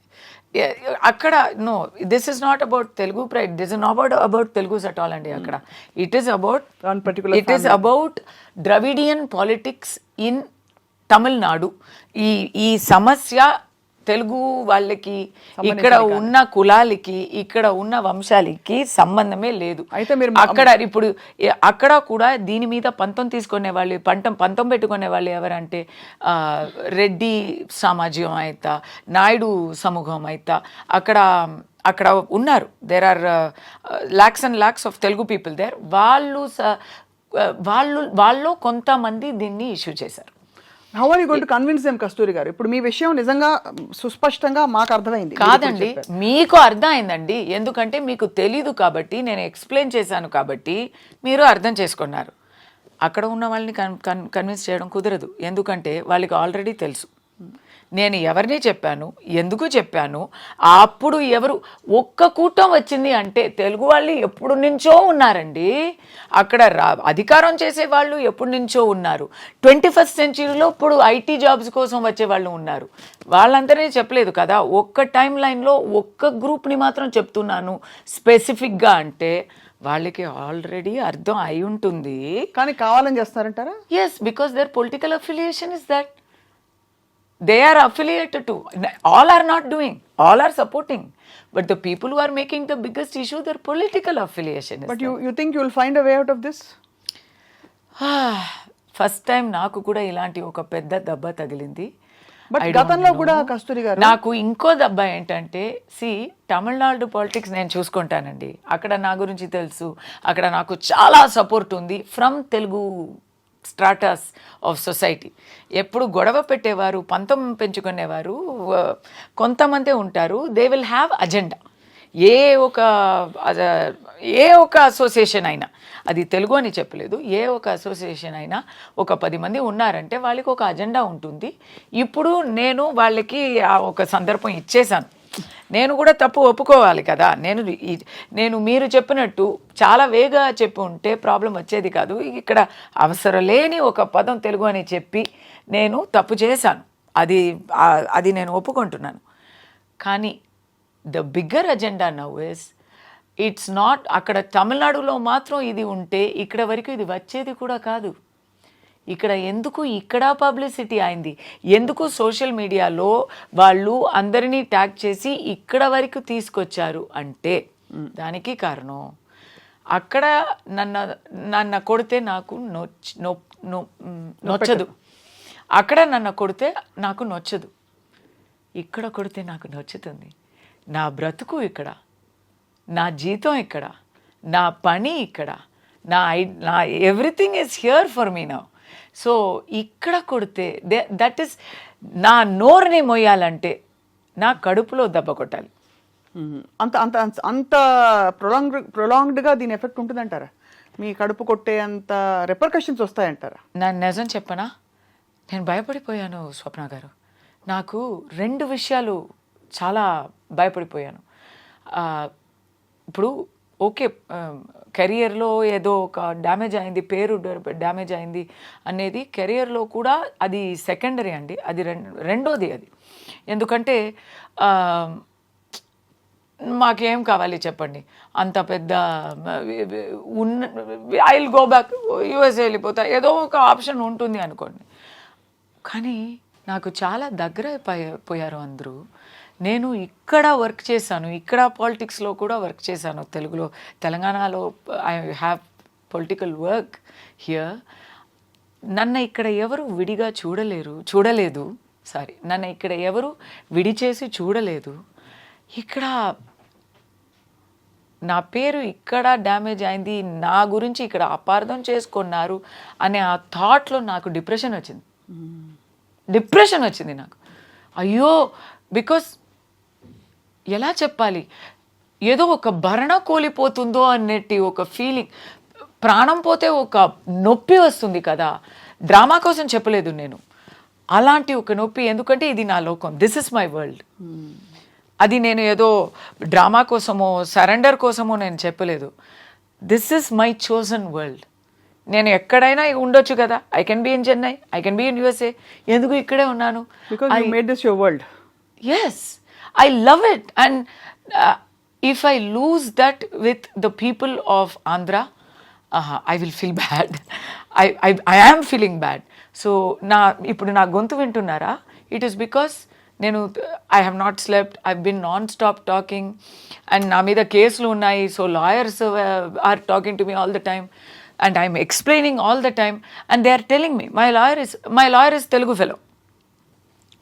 అక్కడ no this is not about Telugu pride, this is not about Telugus at all అండి. అక్కడ it is about One particular it is about Dravidian politics in Tamil Nadu. ఈ సమస్య తెలుగు వాళ్ళకి, ఇక్కడ ఉన్న కులాలకి, ఇక్కడ ఉన్న వంశాలకి సంబంధమే లేదు. అయితే మీరు అక్కడ ఇప్పుడు అక్కడ కూడా దీని మీద పంతం తీసుకునే వాళ్ళు, పంతం పెట్టుకునే వాళ్ళు ఎవరంటే రెడ్డి సమాజం అయితా, నాయుడు సమూహం అయితా అక్కడ ఉన్నారు. There are lakhs and lakhs of Telugu people there. వాళ్ళు కొంతమంది దీన్ని ఇష్యూ చేశారు. How are you going to convince them Kasthuri గారు? ఇప్పుడు మీ విషయం నిజంగా సుస్పష్టంగా మాకు అర్థమైంది. కాదండి, మీకు అర్థమైందండి. ఎందుకంటే మీకు తెలీదు కాబట్టి, నేను ఎక్స్ప్లెయిన్ చేశాను కాబట్టి మీరు అర్థం చేసుకున్నారు. అక్కడ ఉన్న వాళ్ళని కన్విన్స్ చేయడం కుదరదు. ఎందుకంటే వాళ్ళకి ఆల్రెడీ తెలుసు నేను ఎవరిని చెప్పాను, ఎందుకు చెప్పాను. అప్పుడు ఎవరు ఒక్క కూటం వచ్చింది అంటే తెలుగు వాళ్ళు ఎప్పుడు నుంచో ఉన్నారండి. అక్కడ అధికారం చేసే వాళ్ళు ఎప్పుడు నుంచో ఉన్నారు. 21st సెంచరీలో ఇప్పుడు ఐటీ జాబ్స్ కోసం వచ్చే వాళ్ళు ఉన్నారు. వాళ్ళందరినీ చెప్పలేదు కదా. ఒక్క టైం లైన్లో ఒక్క గ్రూప్ని మాత్రం చెప్తున్నాను స్పెసిఫిక్గా అంటే వాళ్ళకి ఆల్రెడీ అర్థం అయి ఉంటుంది. కానీ కావాలని చేస్తారంటారా? Yes, because their political affiliation is that. They are affiliated to. All are not doing. All are supporting. But the people who are making the biggest issue, their political affiliation is. But you think you will find a way out of this? First time నాకు కూడా ఇలాంటి ఒక పెద్ద దెబ్బ తగిలింది. But గతంలో కూడా కస్తూరి గారు నాకు ఇంకో దెబ్బ ఏంటంటే, తమిళనాడు పాలిటిక్స్ నేను చూసుకుంటానండి. అక్కడ నా గురించి తెలుసు. అక్కడ నాకు చాలా సపోర్ట్ ఉంది from Telugu stratas of society. ఎప్పుడు గొడవ పెట్టేవారు, పంతం పెంచుకునేవారు కొంతమంది ఉంటారు. They will have agenda. ఏ ఒక అసోసియేషన్ అయినా, అది తెలుగు అని చెప్పలేదు, ఏ ఒక అసోసియేషన్ అయినా ఒక 10 మంది ఉన్నారంటే వాళ్ళకి ఒక అజెండా ఉంటుంది. ఇప్పుడు నేను వాళ్ళకి ఒక సందర్భం ఇచ్చేశాను. నేను కూడా తప్పు ఒప్పుకోవాలి కదా. నేను మీరు చెప్పినట్టు చాలా వేగా చెప్పి ఉంటే ప్రాబ్లం వచ్చేది కాదు. ఇక్కడ అవసరం లేని ఒక పదం తెలుగు అని చెప్పి నేను తప్పు చేశాను. అది నేను ఒప్పుకుంటున్నాను. కానీ the bigger agenda now is it's not, అక్కడ తమిళనాడులో మాత్రం ఇది ఉంటే ఇక్కడ వరకు ఇది వచ్చేది కూడా కాదు. ఇక్కడ పబ్లిసిటీ అయింది, ఎందుకు సోషల్ మీడియాలో వాళ్ళు అందరినీ ట్యాగ్ చేసి ఇక్కడ వరకు తీసుకొచ్చారు అంటే దానికి కారణం అక్కడ నన్ను కొడితే నాకు నొచ్చదు. అక్కడ నన్ను కొడితే నాకు నొచ్చదు, ఇక్కడ కొడితే నాకు నచ్చుతుంది. నా బ్రతుకు ఇక్కడ, నా జీతం ఇక్కడ, నా పని ఇక్కడ, నా everything is here for me now. So ఇక్కడ కొడితే దట్ ఈస్, నా నోరుని మొయ్యాలంటే నా కడుపులో దెబ్బ కొట్టాలి. అంత అంత అంత ప్రొలాంగ్డ్గా దీని ఎఫెక్ట్ ఉంటుందంటారా? మీ కడుపు కొట్టే అంత రిపర్కషన్స్ వస్తాయంటారా? నేను నిజం చెప్పనా, నేను భయపడిపోయాను స్వప్న గారు. నాకు 2 విషయాలు చాలా భయపడిపోయాను. ఇప్పుడు ఓకే, కెరియర్లో ఏదో ఒక డ్యామేజ్ అయింది, పేరు డ్యామేజ్ అయింది అనేది కెరియర్లో కూడా అది సెకండరీ అండి. అది రెండోది అది. ఎందుకంటే మాకేం కావాలి చెప్పండి, అంత పెద్ద I will go back, USA వెళ్ళిపోతా, ఏదో ఒక ఆప్షన్ ఉంటుంది అనుకోండి. కానీ నాకు చాలా దగ్గర పోయారు అందరూ. నేను ఇక్కడ వర్క్ చేశాను, ఇక్కడ పాలిటిక్స్లో కూడా వర్క్ చేశాను. తెలంగాణలో I have political work here. నన్ను ఇక్కడ ఎవరు విడిగా చూడలేదు. నన్ను ఇక్కడ ఎవరు విడిచేసి చూడలేదు. ఇక్కడ నా పేరు ఇక్కడ డ్యామేజ్ అయింది, నా గురించి ఇక్కడ అపార్థం చేసుకున్నారు అనే ఆ థాట్లో నాకు డిప్రెషన్ వచ్చింది నాకు. అయ్యో, బికాస్ ఎలా చెప్పాలి, ఏదో ఒక భరణ కోల్పోతుందో అన్నట్టు ఒక ఫీలింగ్. ప్రాణం పోతే ఒక నొప్పి వస్తుంది కదా. డ్రామా కోసం చెప్పలేదు నేను, అలాంటి ఒక నొప్పి. ఎందుకంటే ఇది నా లోకం, దిస్ ఇస్ మై వరల్డ్. అది నేను ఏదో డ్రామా కోసమో సరెండర్ కోసమో నేను చెప్పలేదు. This is my chosen world. నేను ఎక్కడైనా ఉండొచ్చు కదా, I can be in Chennai, I can be in USA, ఎందుకు ఇక్కడే ఉన్నాను? Because you made this your world. Yes, I love it. And if I lose that with the people of Andhra, I will feel bad. I am feeling bad. So, ఇప్పుడు నా గొంతు వింటున్నారా? It is because I have not slept. I've been non-stop talking. And నా మీద కేసులు ఉన్నాయి. So, lawyers are talking to me all the time. And I'm explaining all the time. And they are telling me, my lawyer is Telugu fellow,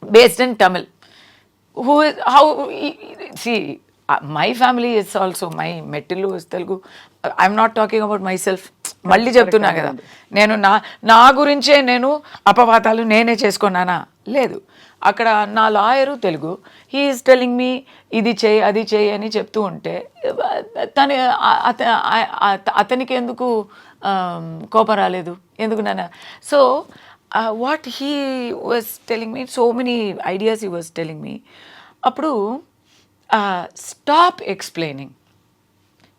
based in Tamil. My family is also, my Mettilu is Telugu. I'm not talking about myself. మళ్ళీ చెప్తున్నా కదా, నేను నా గురించే నేను అపవాదాలు నేనే చేసుకున్నానా? లేదు. అక్కడ నా lawyer Telugu, he is telling me ఇది చేయి అది చేయి అని చెప్తూ ఉంటే అతనికి ఎందుకు కోపం రాలేదు? ఎందుకు నాన్న? So what he was telling me, so many ideas he was telling me, అప్పుడు స్టాప్ ఎక్స్ప్లెయినింగ్,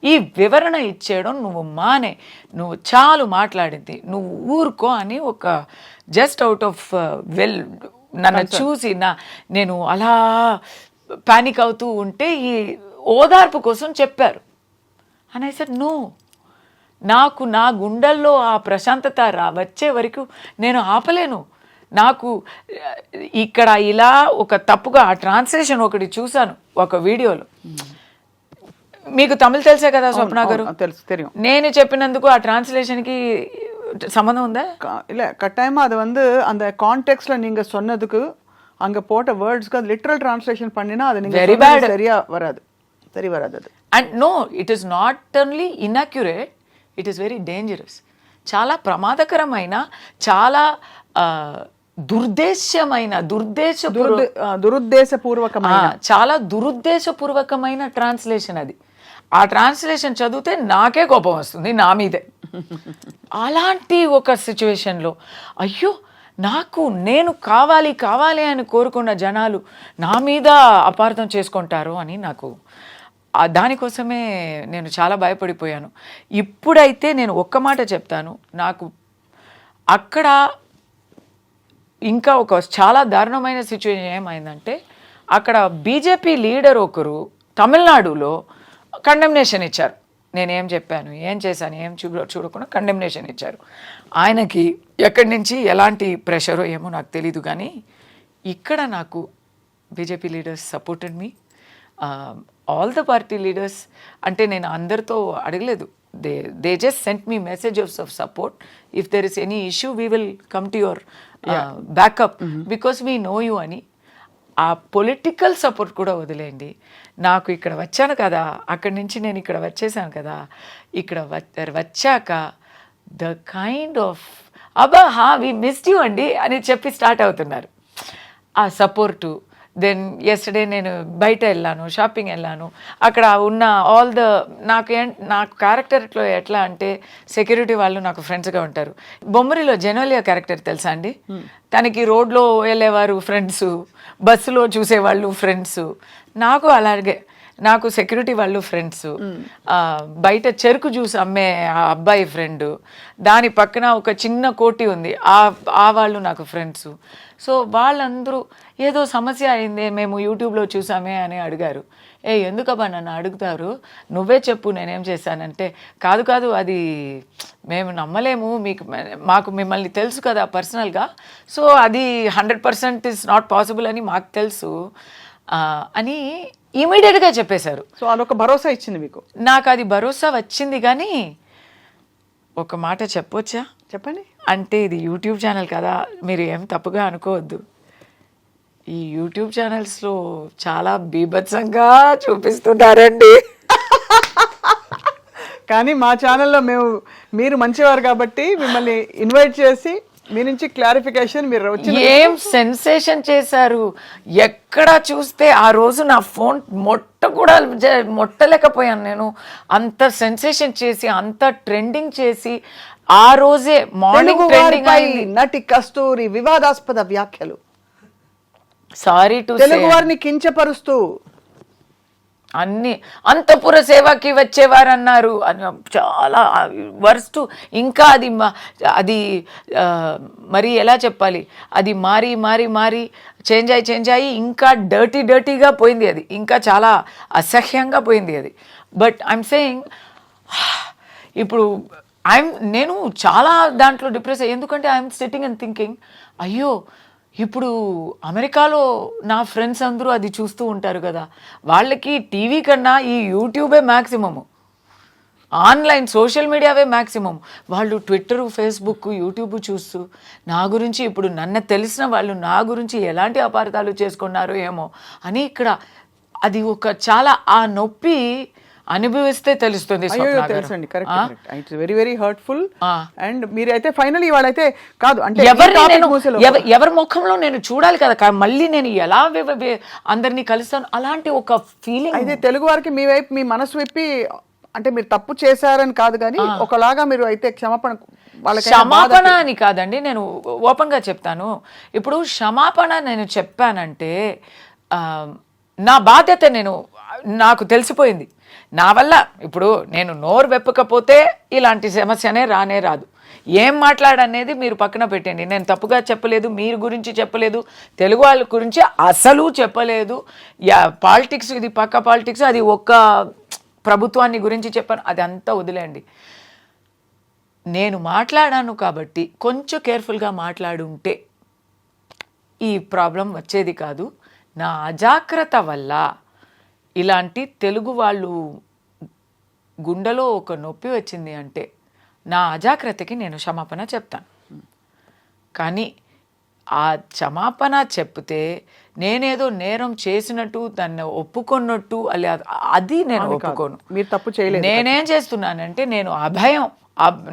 ఈ వివరణ ఇచ్చేయడం నువ్వు మానే, నువ్వు చాలు మాట్లాడింది, నువ్వు ఊరుకో అని ఒక జస్ట్ అవుట్ ఆఫ్ నన్ను చూసి నేను అలా పానిక్ అవుతూ ఉంటే ఈ ఓదార్పు కోసం చెప్పారు. అని ఐ సెడ్ నో, నాకు నా గుండెల్లో ఆ ప్రశాంతత వచ్చే వరకు నేను ఆపలేను. నాకు ఇక్కడ ఇలా ఒక తప్పుగా ఆ ట్రాన్స్లేషన్ ఒకటి చూశాను ఒక వీడియోలో. మీకు తమిళ్ తెలుసే కదా స్వప్న గారు? తెలుసు. నేను చెప్పినందుకు ఆ ట్రాన్స్లేషన్కి சம்மந்தம் உண்டா? இல்லை, கட்டாயமாக அது வந்து அந்த கான்டெக்ஸ்டில் நீங்கள் சொன்னதுக்கு அங்கே போட்ட வேர்ட்ஸ்க்கு அது லிட்ரல் டிரான்ஸ்லேஷன் பண்ணினா அது நீங்கள் சரியாக வராது, சரி வராது அது. And no, it is not only inaccurate, it is very dangerous. చాలా ప్రమాదకరమైన, చాలా దురుద్దేశపూర్వకమైన చాలా దురుద్దేశపూర్వకమైన ట్రాన్స్లేషన్ అది. ఆ ట్రాన్స్లేషన్ చదివితే నాకే కోపం వస్తుంది, నా మీదే. అలాంటి ఒక సిచ్యువేషన్లో అయ్యో, నేను కావాలి అని కోరుకున్న జనాలు నా మీద అపార్థం చేసుకుంటారు అని నాకు దానికోసమే నేను చాలా భయపడిపోయాను. ఇప్పుడైతే నేను ఒక్క మాట చెప్తాను, నాకు అక్కడ ఇంకా ఒక చాలా దారుణమైన సిచ్యువేషన్ ఏమైందంటే, అక్కడ బీజేపీ లీడర్ ఒకరు తమిళనాడులో కండెమ్నేషన్ ఇచ్చారు. నేనేం చెప్పాను, ఏం చేశాను, ఏం చూడకుండా కండెమ్నేషన్ ఇచ్చారు. ఆయనకి ఎక్కడి నుంచి ఎలాంటి ప్రెషరో ఏమో నాకు తెలీదు, కానీ ఇక్కడ నాకు BJP leaders supported me, all the party leaders. అంటే నేను అందరితో అడగలేదు, they just sent me messages of support. If there is any issue, we will come to your backup, because we know you అని. ఆ పొలిటికల్ సపోర్ట్ కూడా వదిలేయండి, నాకు ఇక్కడ వచ్చాను కదా, అక్కడి నుంచి నేను ఇక్కడ వచ్చేసాను కదా, ఇక్కడ వచ్చాక the kind of we missed you అండి అని చెప్పి స్టార్ట్ అవుతున్నారు ఆ సపోర్టు. దెన్ ఎస్టర్డే నేను బయట వెళ్ళాను, షాపింగ్ వెళ్ళాను, అక్కడ ఉన్న నాకు క్యారెక్టర్లో ఎట్లా అంటే, సెక్యూరిటీ వాళ్ళు నాకు ఫ్రెండ్స్గా ఉంటారు. బొమ్మరిలో జెనోలియా క్యారెక్టర్ తెలుసా అండి? తనకి రోడ్లో వెళ్ళేవారు ఫ్రెండ్స్, బస్సులో చూసేవాళ్ళు ఫ్రెండ్స్, నాకు అలాగే నాకు సెక్యూరిటీ వాళ్ళు ఫ్రెండ్స్, బయట చెరుకు జ్యూస్ అమ్మే ఆ అబ్బాయి ఫ్రెండ్, దాని పక్కన ఒక చిన్న కోటి ఉంది, ఆ వాళ్ళు నాకు ఫ్రెండ్స్. సో వాళ్ళందరూ ఏదో సమస్య అయిందే, మేము యూట్యూబ్లో చూసామే అని అడిగారు. ఎందుకబ్బా నన్ను అడుగుతారు, నువ్వే చెప్పు నేనేం చేశానంటే, కాదు అది మేము నమ్మలేము, మాకు మిమ్మల్ని తెలుసు కదా పర్సనల్గా, సో అది 100% ఇస్ నాట్ పాసిబుల్ అని మాకు తెలుసు అని ఇమీడియట్గా చెప్పేశారు. సో అదొక భరోసా ఇచ్చింది మీకు? నాకు అది భరోసా వచ్చింది, కానీ ఒక మాట చెప్పొచ్చా? చెప్పండి. అంటే ఇది యూట్యూబ్ ఛానల్ కదా, మీరు ఏం తప్పుగా అనుకోవద్దు. ఈ యూట్యూబ్ ఛానల్స్లో చాలా బీభత్సంగా చూపిస్తున్నారండి. కానీ మా ఛానల్లో మీరు మంచివారు కాబట్టి మిమ్మల్ని ఇన్వైట్ చేసి మీ నుంచి క్లారిఫికేషన్ మీరు వచ్చి ఏం సెన్సేషన్ చేశారు. ఎక్కడ చూస్తే ఆ రోజు నా ఫోన్ మొట్టలేకపోయాను నేను. అంత సెన్సేషన్ చేసి, అంత ట్రెండింగ్ చేసి, ఆ రోజే మార్నింగ్ ట్రెండింగ్ అయింది. నటి కస్తూరి వివాదాస్పద వ్యాఖ్యలు, సారీ టు తెలుగు వారిని కించపరుస్తూ అన్ని అంతఃపుర సేవకి వచ్చేవారన్నారు అని చాలా వర్స్ట్. ఇంకా అది మరి ఎలా చెప్పాలి, అది మారి చేంజ్ అయ్యి ఇంకా డర్టీగా పోయింది. అది ఇంకా చాలా అసహ్యంగా పోయింది అది. బట్ ఐఎమ్ సేయింగ్ ఇప్పుడు నేను చాలా దాంట్లో డిప్రెస్ అయ్యి, ఎందుకంటే ఐఎమ్ సిట్టింగ్ అండ్ థింకింగ్, అయ్యో ఇప్పుడు అమెరికాలో నా ఫ్రెండ్స్ అందరూ అది చూస్తూ ఉంటారు కదా, వాళ్ళకి టీవీ కన్నా ఈ యూట్యూబే మ్యాక్సిమము, ఆన్లైన్ సోషల్ మీడియావే మ్యాక్సిమం. వాళ్ళు ట్విట్టరు, ఫేస్బుక్, యూట్యూబ్ చూస్తూ నా గురించి, ఇప్పుడు నన్ను తెలిసిన వాళ్ళు నా గురించి ఎలాంటి అపార్థాలు చేసుకున్నారో ఏమో అని ఇక్కడ అది ఒక చాలా ఆ నొప్పి అనుభవిస్తే తెలుస్తుంది. తెలుసండి, correct. It's very very hurtful. And మీరైతే ఫైనల్ ఇవాళైతే కాదు అంటే ఎవరి ముఖంలో నేను చూడాలి కదా, మళ్ళీ నేను ఎలా అందరినీ కలుస్తాను, అలాంటి ఒక ఫీలింగ్. అయితే తెలుగు వారికి మీ వైపు మీ మనసు విప్పి, అంటే మీరు తప్పు చేశారని కాదు కానీ ఒకలాగా మీరు అయితే క్షమాపణ అని కాదండి, నేను ఓపెన్ గా చెప్తాను. ఇప్పుడు క్షమాపణ నేను చెప్పానంటే నా బాధ్యత నాకు తెలిసిపోయింది. నా వల్ల ఇప్పుడు నేను నోరు వెప్పకపోతే ఇలాంటి సమస్యనే రాదు. ఏం మాట్లాడనేది మీరు పక్కన పెట్టండి. నేను తప్పుగా చెప్పలేదు, మీరు గురించి చెప్పలేదు, తెలుగు వాళ్ళ గురించి అసలు చెప్పలేదు. పాలిటిక్స్, ఇది పక్క పాలిటిక్స్, అది ఒక్క ప్రభుత్వాన్ని గురించి చెప్పాను, అది అంతా వదిలేండి. నేను మాట్లాడాను కాబట్టి కొంచెం కేర్ఫుల్గా మాట్లాడుంటే ఈ ప్రాబ్లం వచ్చేది కాదు. నా అజాగ్రత్త వల్ల ఇలాంటి తెలుగు వాళ్ళు గుండెలో ఒక నొప్పి వచ్చింది అంటే నా అజాగ్రత్తకి నేను క్షమాపణ చెప్తాను. కానీ ఆ క్షమాపణ చెప్తే నేనేదో నేరం చేసినట్టు, దాన్ని ఒప్పుకున్నట్టు, అది నేను ఒప్పుకోను. మీరు తప్పు చేయలేదు. నేనేం చేస్తున్నానంటే నేను అభయం,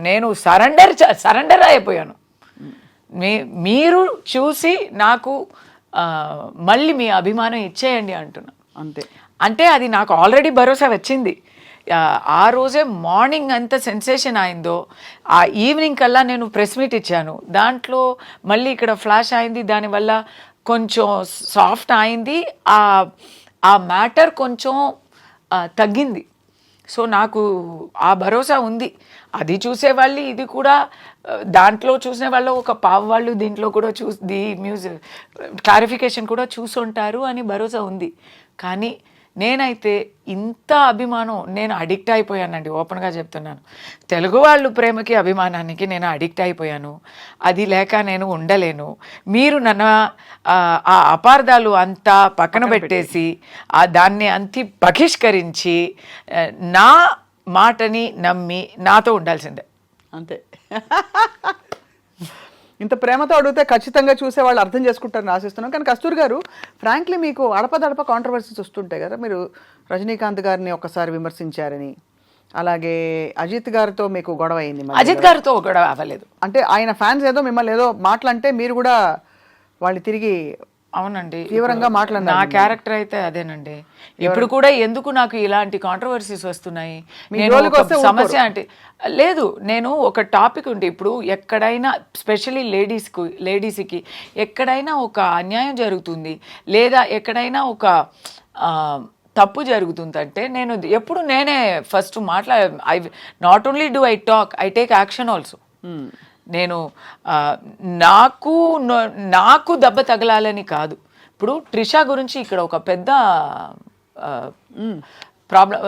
నేను సరెండర్ అయిపోయాను. మీరు చూసి నాకు మళ్ళీ మీ అభిమానం ఇచ్చేయండి అంటున్నా. అంటే అది నాకు ఆల్రెడీ భరోసా వచ్చింది. ఆ రోజే మార్నింగ్ ఎంత సెన్సేషన్ అయిందో, ఆ ఈవినింగ్ కల్లా నేను ప్రెస్ మీట్ ఇచ్చాను. దాంట్లో మళ్ళీ ఇక్కడ ఫ్లాష్ అయింది, దానివల్ల కొంచెం సాఫ్ట్ అయింది, ఆ మ్యాటర్ కొంచెం తగ్గింది. సో నాకు ఆ భరోసా ఉంది. అది చూసేవాళ్ళు, ఇది కూడా దాంట్లో చూసిన వాళ్ళు ఒక పావు వాళ్ళు దీంట్లో కూడా మ్యూజిక్ క్లారిఫికేషన్ కూడా చూసుంటారు అని భరోసా ఉంది. కానీ నేనైతే ఇంత అభిమానం, నేను అడిక్ట్ అయిపోయానండి, ఓపెన్గా చెప్తున్నాను. తెలుగు వాళ్ళు ప్రేమకి, అభిమానానికి నేను అడిక్ట్ అయిపోయాను. అది లేక నేను ఉండలేను. మీరు నన్ను ఆ అపార్థాలు అంతా పక్కన పెట్టేసి దాన్ని అంతి బహిష్కరించి నా మాటని నమ్మి నాతో ఉండాల్సిందే. అంతే. ఇంత ప్రేమతో అడిగితే ఖచ్చితంగా చూసే వాళ్ళు అర్థం చేసుకుంటారని ఆశిస్తున్నాం. కానీ కస్తూరి గారు, ఫ్రాంక్లీ మీకు అడపదడప కాంట్రవర్సీస్ వస్తుంటాయి కదా. మీరు రజనీకాంత్ గారిని ఒకసారి విమర్శించారని, అలాగే అజిత్ గారితో మీకు గొడవ అయింది. అజిత్ గారితో గొడవ అవ్వలేదు. అంటే ఆయన ఫ్యాన్స్ ఏదో మిమ్మల్ని ఏదో మాటలంటే మీరు కూడా వాళ్ళు తిరిగి అవునండి తీవ్రంగా మాట్లాడినారు. నా క్యారెక్టర్ అయితే అదేనండి. ఇప్పుడు కూడా ఎందుకు నాకు ఇలాంటి కాంట్రవర్సీస్ వస్తున్నాయి, సమస్య అంటే లేదు. నేను ఒక టాపిక్ ఉంటే, ఇప్పుడు ఎక్కడైనా స్పెషల్లీ లేడీస్కి ఎక్కడైనా ఒక అన్యాయం జరుగుతుంది, లేదా ఎక్కడైనా ఒక తప్పు జరుగుతుందంటే నేను ఎప్పుడు నేనే first not only do I talk, I take action also. నేను నాకు దెబ్బ తగలాలని కాదు. ఇప్పుడు ట్రిషా గురించి ఇక్కడ ఒక పెద్ద ప్రాబ్లం,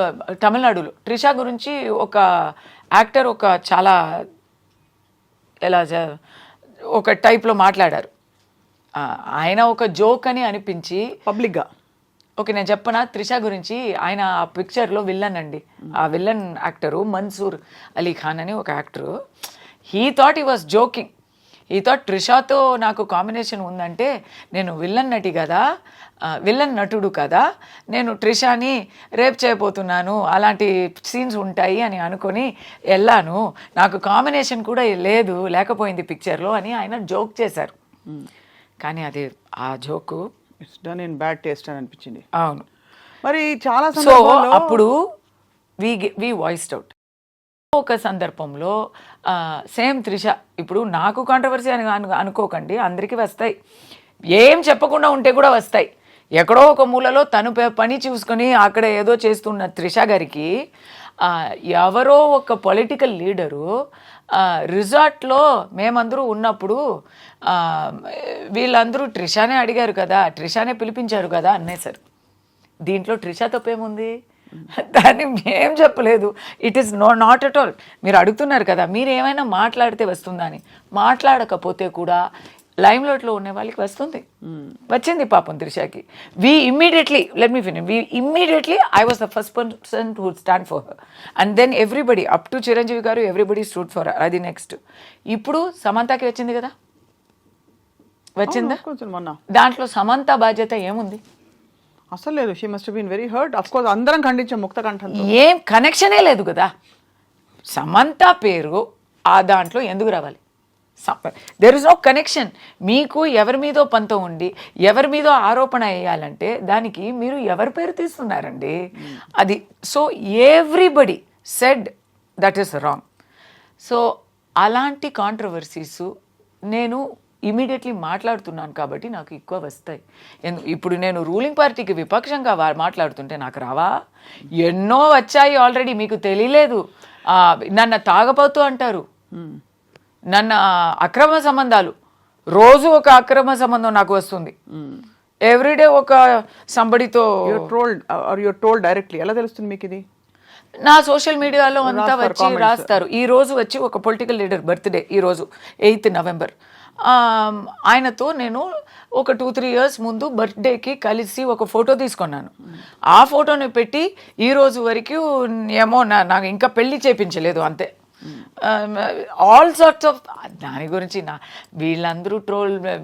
తమిళనాడులో ట్రిషా గురించి ఒక యాక్టర్ ఒక చాలా ఒక టైప్లో మాట్లాడారు. ఆయన ఒక జోక్ అని అనిపించి పబ్లిక్గా, ఓకే నేను చెప్పనా, త్రిష గురించి ఆయన ఆ పిక్చర్లో విల్లన్ అండి. ఆ విల్లన్ యాక్టరు మన్సూర్ అలీ ఖాన్ అని ఒక actor. He thought he was joking. He thought ట్రిషాతో నాకు కాంబినేషన్ ఉందంటే నేను విల్లన్ నటుడు కదా, నేను ట్రిషాని రేప్ చేయబోతున్నాను, అలాంటి సీన్స్ ఉంటాయి అని అనుకొని వెళ్ళాను, నాకు కాంబినేషన్ కూడా లేకపోయింది పిక్చర్లో అని ఆయన జోక్ చేశారు. కానీ అది ఆ joke it's done in bad taste అని అనిపించింది. అవును. మరి చాలా అప్పుడు వి వాయిస్డ్ అవుట్. ఒక సందర్భంలో సేమ్ త్రిష, ఇప్పుడు నాకు కాంట్రవర్సీ అని అనుకోకండి, అందరికీ వస్తాయి, ఏం చెప్పకుండా ఉంటే కూడా వస్తాయి. ఎక్కడో ఒక మూలలో తను పని చూసుకొని అక్కడ ఏదో చేస్తున్న త్రిష గారికి ఎవరో ఒక పొలిటికల్ లీడరు రిసార్ట్లో మేమందరూ ఉన్నప్పుడు వీళ్ళందరూ ట్రిషానే అడిగారు కదా, ట్రిషానే పిలిపించారు కదా అనేసారు. దీంట్లో ట్రిషా తప్పేముంది? దాన్ని మేం చెప్పలేదు. It is not at all. మీరు అడుగుతున్నారు కదా, మీరు ఏమైనా మాట్లాడితే వస్తుందా అని. మాట్లాడకపోతే కూడా లైమ్లైట్లో ఉండే వాళ్ళకి వస్తుంది. వచ్చింది పాపం త్రిషాకి. Let me finish. I was the first person to stand for her and then everybody up to Chiranjeevi గారు ఎవ్రీబడి స్టూడ్ ఫర్ హర్. అది నెక్స్ట్. ఇప్పుడు సమంతకి వచ్చింది కదా, వచ్చిందా? దాంట్లో సమంత బాధ్యత ఏముంది? అసలు లేదు. She must been very hurt. Of course అందరం ఖండించాం ముక్త కంఠంతో. ఏం కనెక్షనే లేదు కదా. సమంత పేరు ఆ దాంట్లో ఎందుకు రావాలి? There is no connection. మీకు ఎవరి మీదో పంతం ఉండి ఎవరి మీదో ఆరోపణ వేయాలంటే దానికి మీరు ఎవరి పేరు తీస్తున్నారండి? అది so everybody said that is wrong. So అలాంటి కాంట్రవర్సీస్ నేను ఇమీడియట్లీ మాట్లాడుతున్నాను కాబట్టి నాకు ఎక్కువ వస్తాయి. ఇప్పుడు నేను రూలింగ్ పార్టీకి విపక్షంగా మాట్లాడుతుంటే నాకు రావా? ఎన్నో వచ్చాయి ఆల్రెడీ. మీకు తెలియలేదు. నన్ను తాగపోతూ అంటారు, నన్ను అక్రమ సంబంధాలు, రోజు ఒక అక్రమ సంబంధం నాకు వస్తుంది. ఎవ్రీడే ఒక సంబడితో టోల్డ్ డైరెక్ట్లీ. ఎలా తెలుస్తుంది మీకు ఇది? నా సోషల్ మీడియాలో అంతా వచ్చి రాస్తారు. ఈ రోజు వచ్చి ఒక పొలిటికల్ లీడర్ బర్త్డే, ఈరోజు 8th November. ఆయనతో నేను ఒక 2-3 years ముందు బర్త్డేకి కలిసి ఒక ఫోటో తీసుకున్నాను. ఆ ఫోటోని పెట్టి ఈ రోజు వరకు ఏమో నాకు ఇంకా పెళ్లి చేయించలేదు అంతే. ఆల్ సార్ట్స్ ఆఫ్ దాని గురించి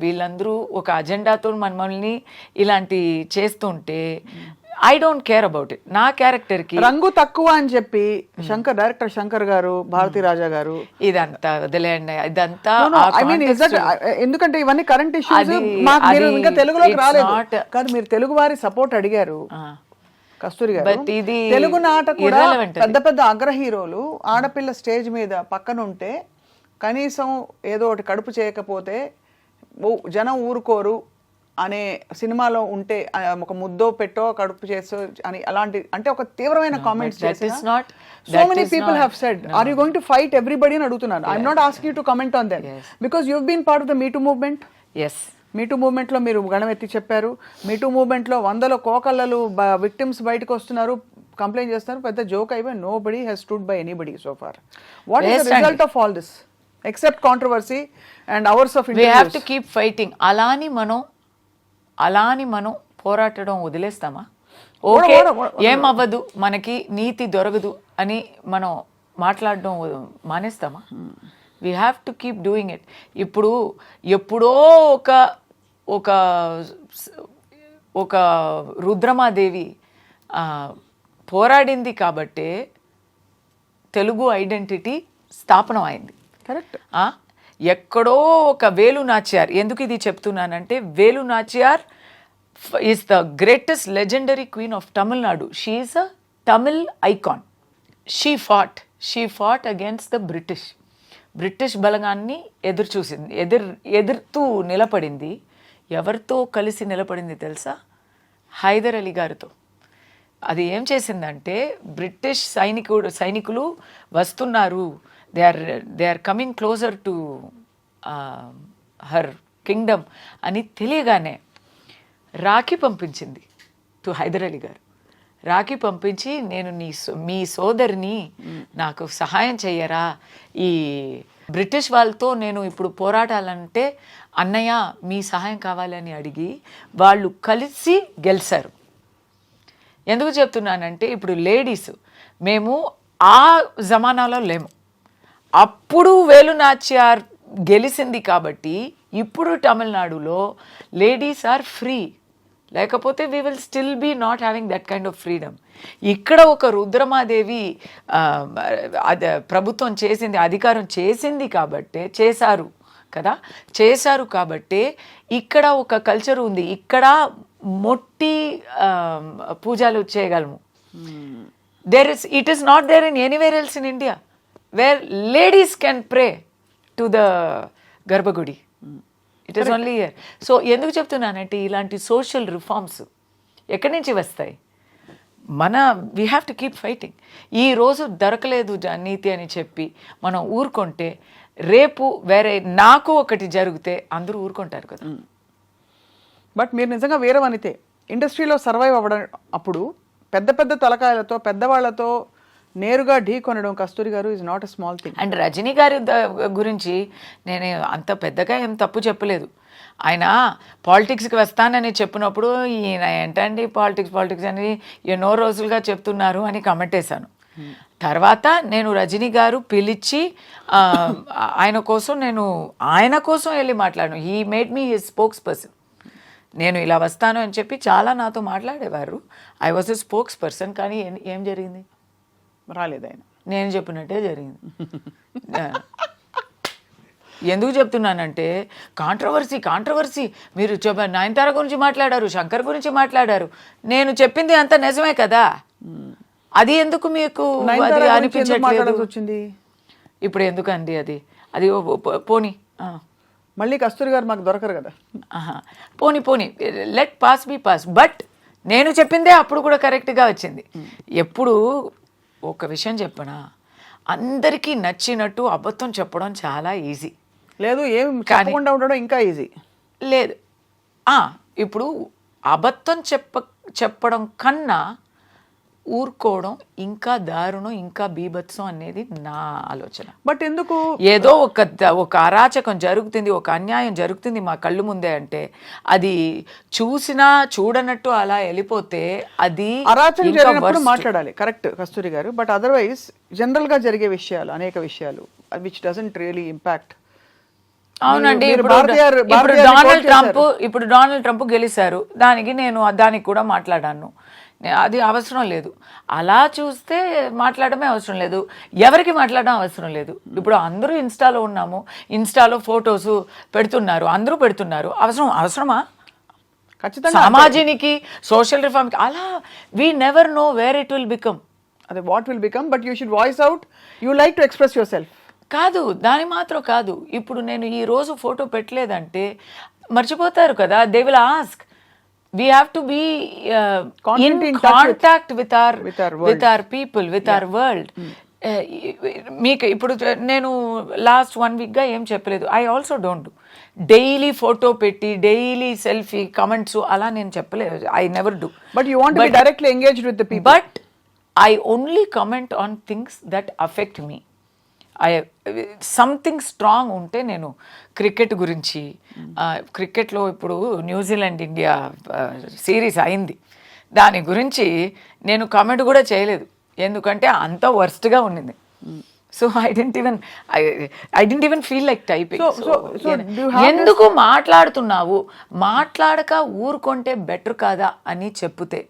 వీళ్ళందరూ ఒక అజెండాతో మమ్మల్ని ఇలాంటి చేస్తుంటే I don't care about it. నా క్యారెక్టర్కి రంగు తక్కువ అని చెప్పి డైరెక్టర్ శంకర్ గారు, భారతీ రాజా గారు ఇదంతా వదిలేయండి. ఇదంతా ఎందుకంటే ఇవన్నీ కరెంట్ ఇష్యూస్. ఇంకా తెలుగులోకి రాలేదు కాదు, మీరు తెలుగు వారి సపోర్ట్ అడిగారు కస్తూరి గారు. తెలుగు నాట కూడా పెద్ద పెద్ద అగ్ర హీరోలు ఆడపిల్ల స్టేజ్ మీద పక్కన ఉంటే కనీసం ఏదో ఒకటి కడుపు చేయకపోతే జనం ఊరుకోరు అనే సినిమాలో ఉంటే ఒక ముద్దో పెట్టో కడుపు చేసో అని అలాంటి అంటే ఒక తీవ్రమైన కామెంట్స్ చేసి so many people have said are you going to fight everybody అని అడుగుతున్నాను. I'm not asking you to comment on them because you have been part of the me too movement. Me too మూవ్మెంట్లో మీరు గణమెత్తి చెప్పారు. మీటూ మూవ్మెంట్లో 100 కోకళ్ళలు విక్టిమ్స్ బయటకు వస్తున్నారు, complaint చేస్తున్నారు. పెద్ద జోక్ అయిపోయి nobody has stood by anybody so far. What is the result of all this except controversy and hours of interviews? We have to keep fighting. అలాని మనం పోరాటడం వదిలేస్తామా? ఓకే ఏమవ్వదు, మనకి నీతి దొరకదు అని మనం మాట్లాడడం మానేస్తామా? We have to keep doing it. ఇప్పుడు ఎప్పుడో ఒక రుద్రమాదేవి పోరాడింది కాబట్టే తెలుగు ఐడెంటిటీ స్థాపనం అయింది. కరెక్ట్. ఎక్కడో ఒక వేలు నాచియార్. ఎందుకు ఇది చెప్తున్నానంటే Velu Nachiyar is the greatest legendary queen of Tamil Nadu. She is a Tamil icon. She fought against the British బలగాన్ని ఎదుర్తూ నిలబడింది. ఎవరితో కలిసి నిలబడింది తెలుసా? హైదర్ అలీ గారితో. అది ఏం చేసిందంటే బ్రిటిష్ సైనికులు వస్తున్నారు, they are coming closer to her kingdom అని తెలియగానే రాఖీ పంపించింది టు హైదర్ అలీ గారు. రాఖీ పంపించి నేను మీ సోదరిని నాకు సహాయం చెయ్యరా, ఈ బ్రిటిష్ వాళ్ళతో నేను ఇప్పుడు పోరాటాలంటే అన్నయ్య మీ సహాయం కావాలని అడిగి వాళ్ళు కలిసి గెలిచారు. ఎందుకు చెప్తున్నానంటే ఇప్పుడు లేడీస్ మేము ఆ జమానాలో లేము. అప్పుడు వేలు నాచియార్ గెలిచింది కాబట్టి ఇప్పుడు తమిళనాడులో లేడీస్ ఆర్ ఫ్రీ. లేకపోతే we will still be not having that kind of freedom. ఇక్కడ ఒక రుద్రమాదేవి ప్రభుత్వం చేసింది, అధికారం చేసింది కాబట్టే చేశారు కాబట్టే ఇక్కడ ఒక కల్చర్ ఉంది. ఇక్కడ మొట్టి పూజలు చేయగలము. It is not there in anywhere else in India where ladies can pray to the గర్భగుడి. It is only here. So ఎందుకు చెప్తున్నానంటే ఇలాంటి సోషల్ రిఫార్మ్స్ ఎక్కడి నుంచి వస్తాయి? We have to keep fighting. ఈరోజు దొరకలేదు నీతి అని చెప్పి మనం ఊరుకుంటే రేపు వేరే నాకు ఒకటి జరిగితే అందరూ ఊరుకుంటారు కదా. బట్ మీరు నిజంగా వేరే వనితే ఇండస్ట్రీలో సర్వైవ్ అవ్వడం అప్పుడు పెద్ద పెద్ద తలకాయలతో పెద్దవాళ్లతో నేరుగా ఢీ కొనడం Kasthuri garu is not a small thing. And Rajini గారి గురించి నేను అంత పెద్దగా ఏం తప్పు చెప్పలేదు. ఆయన పాలిటిక్స్కి వస్తానని చెప్పినప్పుడు ఈయన ఏంటండి పాలిటిక్స్ అని ఎన్నో రోజులుగా చెప్తున్నారు అని కమెంట్ వేశాను. తర్వాత నేను రజనీ గారు పిలిచి ఆయన కోసం వెళ్ళి మాట్లాడాను. He made me his spokes person. నేను ఇలా వస్తాను అని చెప్పి చాలా నాతో మాట్లాడేవారు. I was a spokes person. కానీ ఏం జరిగింది? రాలేదు ఆయన. నేను చెప్పినట్టే జరిగింది. ఎందుకు చెప్తున్నానంటే కాంట్రవర్సీ మీరు నయనతార గురించి మాట్లాడారు, శంకర్ గురించి మాట్లాడారు. నేను చెప్పింది అంత నిజమే కదా. అది ఎందుకు మీకు అనిపించట్లేదు? వచ్చింది ఇప్పుడు ఎందుకండి అది పోనీ మళ్ళీ కస్తూరి గారు మాకు దొరకరు కదా. పోనీ let pass be pass. But నేను చెప్పిందే అప్పుడు కూడా కరెక్ట్గా వచ్చింది. ఎప్పుడు ఒక విషయం చెప్పనా, అందరికీ నచ్చినట్టు అబద్ధం చెప్పడం చాలా ఈజీ. లేదు ఏం చెప్పకుండా ఉండడం ఇంకా ఈజీ లేదు. ఇప్పుడు అబద్ధం చెప్పడం కన్నా ఊరుకోవడం ఇంకా దారుణం, ఇంకా బీభత్సం అనేది నా ఆలోచన. బట్ ఎందుకు ఏదో ఒక అరాచకం జరుగుతుంది, ఒక అన్యాయం జరుగుతుంది మా కళ్ళు ముందే అంటే అది చూడనట్టు అలా వెళ్ళిపోతే అది అరాచకం జరిగినప్పుడు మాట్లాడాలి. కరెక్ట్ కస్తూరి గారు. బట్ అదర్వైజ్ జనరల్ గా జరిగే విషయాలు అనేక విషయాలు విచ్ డజంట్ రియలీ ఇంపాక్ట్. అవునండి. ఇప్పుడు డొనాల్డ్ ట్రంప్ గెలిచారు, దానికి కూడా మాట్లాడాను. అది అవసరం లేదు. అలా చూస్తే మాట్లాడమే అవసరం లేదు, ఎవరికి మాట్లాడడం అవసరం లేదు. ఇప్పుడు అందరూ ఇన్స్టాలో ఉన్నాము, ఇన్స్టాలో ఫొటోస్ పెడుతున్నారు, అందరూ పెడుతున్నారు. అవసరమా? ఖచ్చితంగా సమాజానికి సోషల్ రిఫార్మ్కి అలా we never know where it will become. అదే what will become. But you should voice out. You like to express yourself. కాదు, దాని మాత్రం కాదు. ఇప్పుడు నేను ఈ రోజు ఫోటో పెట్టలేదంటే మర్చిపోతారు కదా. They will ask. We have to be in contact with our people, with our world. మీకు ఇప్పుడు నేను లాస్ట్ 1 weekగా ఏం చెప్పలేదు. I also don't daily photo పెట్టి డైలీ సెల్ఫీ కమెంట్స్ అలా నేను చెప్పలేదు. I never do. But you want to be directly engaged with the people. But I only comment on things that affect me. Something strong ఉంటే నేను cricket గురించి, క్రికెట్లో ఇప్పుడు New Zealand India series అయింది, దాని గురించి నేను కామెంట్ కూడా చేయలేదు. ఎందుకంటే అంత వర్స్ట్గా ఉండింది. So I didn't even feel like typing. ఎందుకు మాట్లాడుతున్నావు, మాట్లాడక ఊరుకుంటే బెటర్ కాదా అని చెప్తే,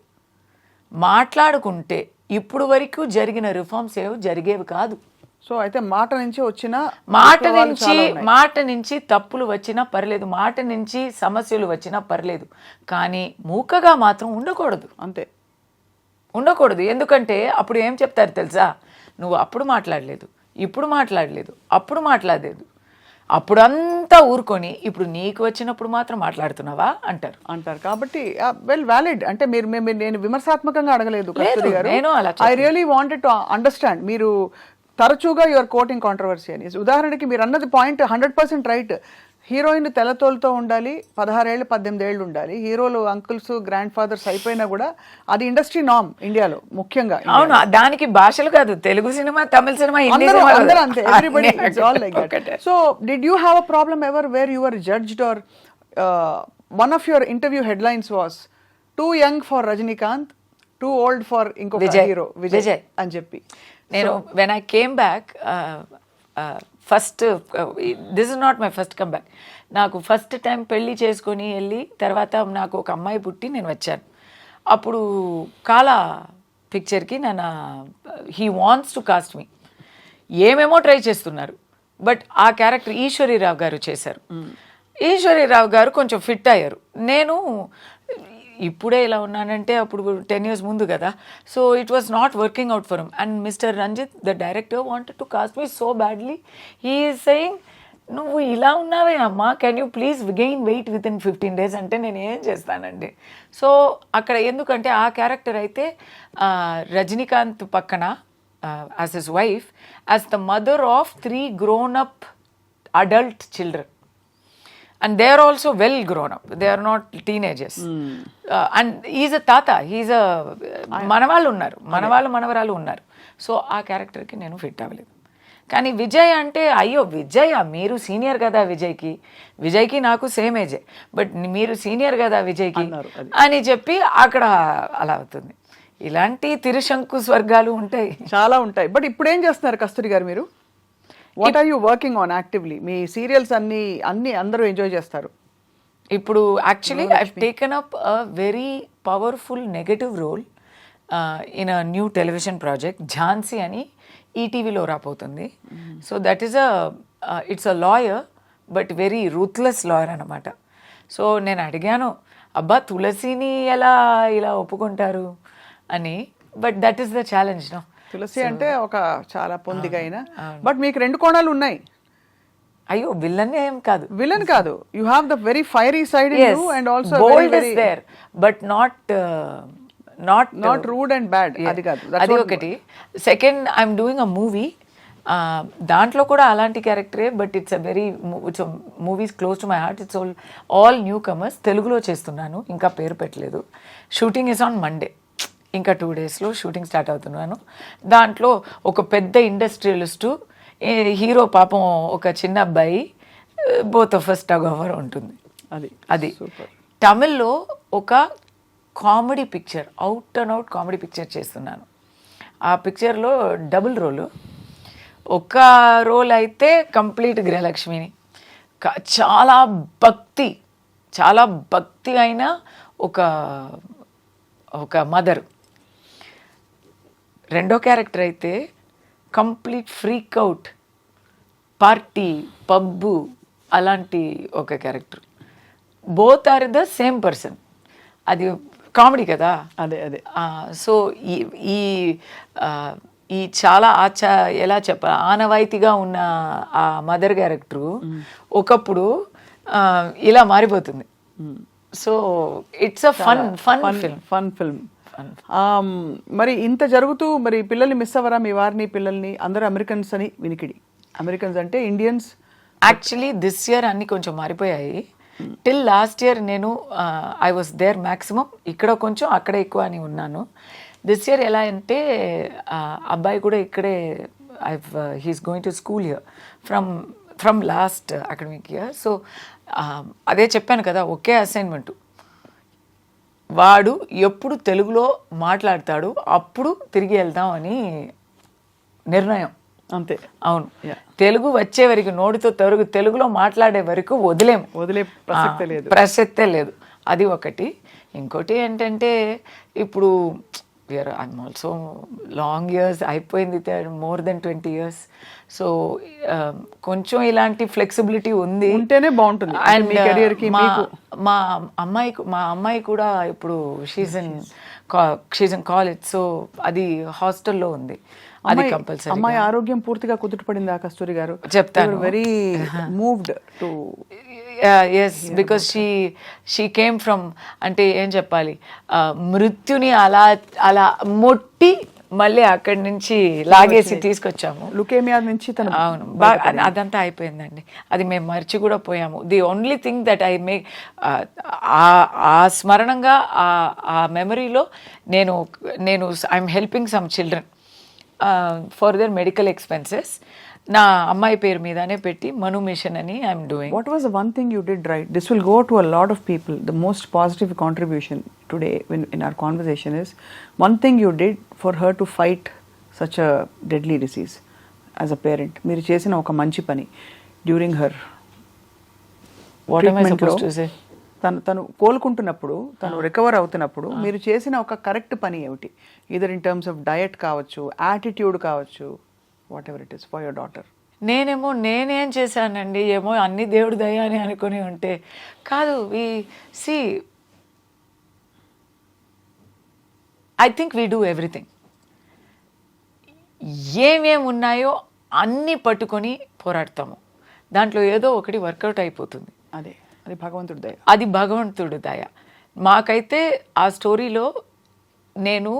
మాట్లాడుకుంటే ఇప్పుడు వరకు జరిగిన రిఫార్మ్స్ ఏవి జరిగేవి కాదు. సో అయితే మాట నుంచి తప్పులు వచ్చినా పర్లేదు, మాట నుంచి సమస్యలు వచ్చినా పర్లేదు, కానీ మూకగా మాత్రం ఉండకూడదు. అంతే, ఉండకూడదు. ఎందుకంటే అప్పుడు ఏం చెప్తారు తెలుసా, నువ్వు అప్పుడు మాట్లాడలేదు, ఇప్పుడు మాట్లాడలేదు, అప్పుడు మాట్లాడలేదు, అప్పుడంతా ఊరుకొని ఇప్పుడు నీకు వచ్చినప్పుడు మాత్రం మాట్లాడుతున్నావా అంటారు. కాబట్టి వెల్ వ్యాలిడ్. అంటే నేను విమర్శాత్మకంగా అడగలేదు కస్తూరి గారు. I really wanted to understand. మీరు తరచుగా యువర్ కోటింగ్ కాంట్రవర్సీ అని. ఉదాహరణకి మీరు అన్నది పాయింట్ 100% రైట్. హీరోయిన్ తెల్లతోలుతో ఉండాలి, 16 ఏళ్ళు 18 ఏళ్ళు ఉండాలి. హీరోలు అంకుల్స్ గ్రాండ్ ఫాదర్స్ అయిపోయినా కూడా అది ఇండస్ట్రీ నామ్ ఇండియాలో ముఖ్యంగా. అవును, దానికి భాషలు కాదు, తెలుగు సినిమా, తమిళ సినిమా, అందరూ అంతే. Everybody it's all like that. So did you have a problem ever where you were judged or one of your interview headlines was too young for Rajinikanth, too old for ఇంకొక hero Vijay అని చెప్పి. నేను when I came back first, this is not my first come back. నాకు first time పెళ్ళి చేసుకొని వెళ్ళి తర్వాత నాకు ఒక అమ్మాయి పుట్టి నేను వచ్చాను. అప్పుడు కాలా పిక్చర్కి హీ వాంట్స్ టు కాస్ట్ మీ. ఏమేమో ట్రై చేస్తున్నారు, బట్ ఆ క్యారెక్టర్ ఈశ్వరీరావు గారు చేశారు. ఈశ్వరీరావు గారు కొంచెం ఫిట్ అయ్యారు. నేను ఇప్పుడే ఇలా ఉన్నానంటే అప్పుడు 10 years ముందు కదా. So it was not working out for him. And mister Ranjith the director wanted to cast me so badly. He is saying నువ్వు ఇలా ఉన్నావే అమ్మా, can you please gain weight within 15 days అంటే నేను ఏం చేస్తానండి. సో అక్కడ ఎందుకంటే ఆ క్యారెక్టర్ అయితే రజనీకాంత్ పక్కన as his wife, as the mother of 3 grown-up adult children. And they are also well grown up. They are not teenagers. And he's a tata. He's a మనవాళ్ళు ఉన్నారు, మనవరాలు ఉన్నారు. సో ఆ క్యారెక్టర్కి నేను ఫిట్ అవ్వలేదు. కానీ విజయ్ అంటే అయ్యో విజయ్ మీరు సీనియర్ కదా విజయ్కి నాకు సేమ్ ఏజే, బట్ మీరు సీనియర్ కదా విజయ్కి అని చెప్పి అక్కడ అలా అవుతుంది. ఇలాంటి తిరుశంకు స్వర్గాలు ఉంటాయి, చాలా ఉంటాయి. బట్ ఇప్పుడు ఏం చేస్తున్నారు కస్తూరి గారు మీరు? What are you working on actively? మీ సీరియల్స్ అన్ని అందరూ ఎంజాయ్ చేస్తారు. ఇప్పుడు actually I taken up a very powerful negative role in a new television project Jhansi అని ఈటీవీలో రాబోతుంది. So that is it's a lawyer but very ruthless lawyer అనమాట. So నేను అడిగాను, అబ్బా తులసిని ఎలా ఇలా ఒప్పుకుంటారు అని, but that is the challenge no. Tulasi అంటే ఒక చాలా పొందిగా అయినా, బట్ మీకు 2 కోణాలు ఉన్నాయి. అయ్యో విలన్ ఏం కాదు, విలన్ కాదు, you have the very fiery side in you and also bold is there but not rude and bad. అది కాదు, అది ఒకటి. Second I'm doing a movie, దాంట్లో కూడా అలాంటి క్యారెక్టరే, but it's movies close to my heart. It's all newcomers. తెలుగులో చేస్తున్నాను, ఇంకా పేరు పెట్టలేదు. షూటింగ్ ఇస్ ఆన్ మండే, ఇంకా 2 daysలో షూటింగ్ స్టార్ట్ అవుతున్నాను. దాంట్లో ఒక పెద్ద ఇండస్ట్రియలిస్టు, హీరో పాపం ఒక చిన్న అబ్బాయి, both of us tug over ఉంటుంది. అది తమిళ్లో ఒక comedy picture, out and out comedy picture చేస్తున్నాను. ఆ పిక్చర్లో డబుల్ రోలు. ఒక రోల్ అయితే కంప్లీట్ గృహలక్ష్మిని, చాలా భక్తి అయిన ఒక మదర్. రెండో క్యారెక్టర్ అయితే complete freak out, party, pub అలాంటి ఒక character. Both are the same person. అది కామెడీ కదా. అదే సో ఈ చాలా ఎలా చెప్పాలి, ఆనవాయితీగా ఉన్న ఆ మదర్ క్యారెక్టరు ఒకప్పుడు ఇలా మారిపోతుంది. So it's a fun film. మరి ఇంత జరుగుతూ మరి పిల్లల్ని మిస్ అవ్వరా? మీ వారిని పిల్లల్ని? అందరూ అమెరికన్స్ అని వినికిడి. అమెరికన్స్ అంటే ఇండియన్స్. యాక్చువల్లీ దిస్ ఇయర్ అన్ని కొంచెం మారిపోయాయి. టిల్ లాస్ట్ ఇయర్ నేను ఐ వాస్ దేర్ మ్యాక్సిమం, ఇక్కడ కొంచెం అక్కడ ఎక్కువ అని ఉన్నాను. దిస్ ఇయర్ ఎలా అంటే అబ్బాయి కూడా ఇక్కడే, he's going to school here from last academic year. So అదే చెప్పాను కదా, ఒకే అసైన్మెంటు. వాడు ఎప్పుడు తెలుగులో మాట్లాడతాడు అప్పుడు తిరిగి వెళ్దాం అని నిర్ణయం. అంతే. అవును, తెలుగు వచ్చే వరకు, నోటితో తెలుగులో మాట్లాడే వరకు వదిలే ప్రసక్తే లేదు. అది ఒకటి. ఇంకోటి ఏంటంటే ఇప్పుడు ఐఎమ్ ఆల్సో లాంగ్ ఇయర్స్ అయిపోయింది, మోర్ దెన్ 20 years. సో కొంచెం ఇలాంటి ఫ్లెక్సిబిలిటీ ఉంది, ఉంటేనే బాగుంటుంది. అండ్ మా అమ్మాయి కూడా ఇప్పుడు షీజ్ ఇన్ కాలేజ్. సో అది హాస్టల్లో ఉంది. అది కంపల్సరీ. అమ్మాయి ఆరోగ్యం పూర్తిగా కుదుటపడిందా కస్తూరి గారు? చెప్తాను. Very moved to yes, because she came from, అంటే ఏం చెప్పాలి, మృత్యుని అలా మొట్టి మళ్ళీ అక్కడి నుంచి లాగేసి తీసుకొచ్చాము. లుకేమియా నుంచి. అవును, బాగా అదంతా అయిపోయిందండి. అది మేము మర్చి కూడా పోయాము. The only thing that I make, ఆ స్మరణంగా ఆ మెమరీలో నేను I'm helping some children for their medical expenses. నా అమ్మాయి పేరు మీదనే పెట్టి మను మిషన్ అని I'm doing. What was the one thing you did right? This will go to a lot of people. The most positive contribution today in our conversation is one thing you did for her to fight such a deadly disease as a parent. మీరు చేసిన ఒక మంచి పని during her తను కోలుకుంటున్నప్పుడు, తను recover అవుతున్నప్పుడు మీరు చేసిన ఒక కరెక్ట్ పని ఏమిటి? Either in terms of diet కావచ్చు, యాటిట్యూడ్ కావచ్చు, what ever it is for your daughter. నేనేం చేశానండి, ఏమో అన్ని దేవుడి దయ అని అనుకుని ఉంటే కాదు. I think we do everything. ఏమేమి ఉన్నాయో అన్నీ పట్టుకొని పోరాడతాము. దాంట్లో ఏదో ఒకటి వర్కౌట్ అయిపోతుంది. అది భగవంతుడి దయ. అది భగవంతుడి దయ. మాకైతే ఆ స్టోరీలో నేను